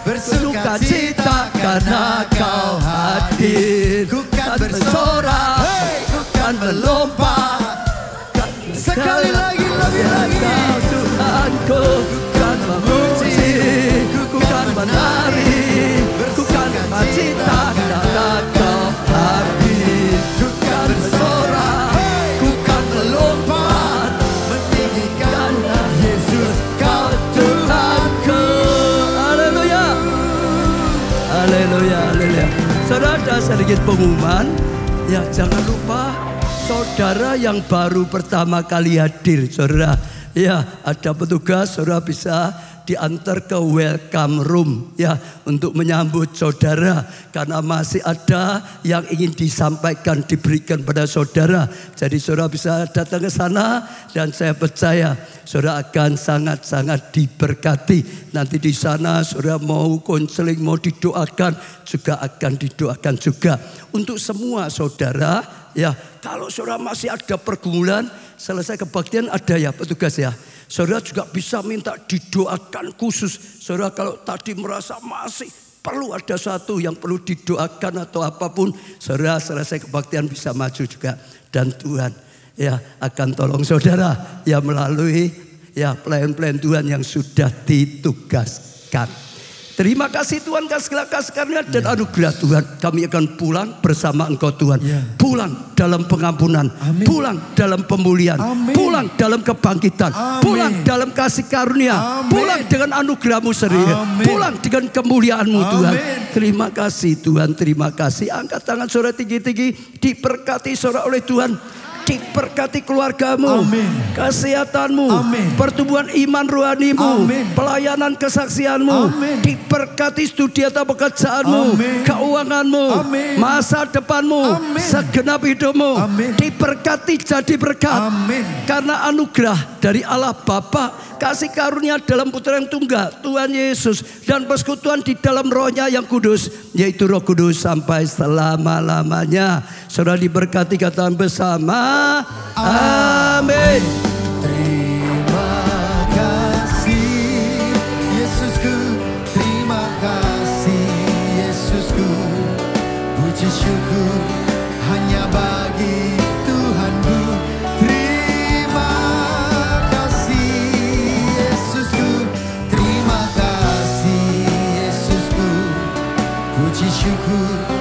bersuka cita karena Kau hadir. Ku kan bersorak, ku kan melompat. Sekali lagi, lebih lagi. Tuhanku, ku kan memuji, ku kan menari, ku kan bercita karena Kau hadir. Ku kan bersorak, ku kan melompat, meninggikan Yesus Kau Tuhanku.
Haleluya. Haleluya, haleluya. Saudara, ada sedikit pengumuman. Ya, jangan lupa saudara yang baru pertama kali hadir, saudara. Ya, ada petugas, saudara bisa diantar ke welcome room ya untuk menyambut saudara, karena masih ada yang ingin disampaikan, diberikan pada saudara. Jadi saudara bisa datang ke sana dan saya percaya saudara akan sangat-sangat diberkati. Nanti di sana saudara mau konseling, mau didoakan juga akan didoakan juga. Untuk semua saudara ya, kalau saudara masih ada pergumulan, selesai kebaktian ada ya petugas ya. Saudara juga bisa minta didoakan khusus. Saudara kalau tadi merasa masih perlu ada satu yang perlu didoakan atau apapun, saudara selesai kebaktian bisa maju juga. Dan Tuhan ya akan tolong saudara ya melalui ya pelayan-pelayan Tuhan yang sudah ditugaskan. Terima kasih Tuhan atas segala kasih karunia dan anugerah Tuhan. Kami akan pulang bersama Engkau Tuhan. Pulang dalam pengampunan.
Amin.
Pulang dalam pemulihan.
Amin.
Pulang dalam kebangkitan.
Amin.
Pulang dalam kasih karunia.
Amin.
Pulang dengan anugerah-Mu sendiri.
Amin.
Pulang dengan kemuliaan-Mu Tuhan.
Amin.
Terima kasih Tuhan, terima kasih. Angkat tangan saudara tinggi-tinggi. Diberkati saudara oleh Tuhan. Diberkati keluargamu,
Amin.
kesehatanmu,
Amin.
pertumbuhan iman rohanimu,
Amin.
pelayanan kesaksianmu,
Amin.
diberkati studi atau pekerjaanmu,
Amin.
keuanganmu,
Amin.
masa depanmu,
Amin.
segenap hidupmu,
Amin.
diberkati jadi berkat.
Amin.
Karena anugerah dari Allah Bapa, kasih karunia dalam Putra yang tunggal Tuhan Yesus, dan persekutuan di dalam Roh-Nya yang kudus, yaitu Roh Kudus sampai selama-lamanya. Saudara diberkati, katakan bersama amin.
Terima kasih Yesusku, terima kasih Yesusku. Puji syukur hanya bagi Tuhanku. Terima kasih Yesusku, terima kasih Yesusku. Puji syukur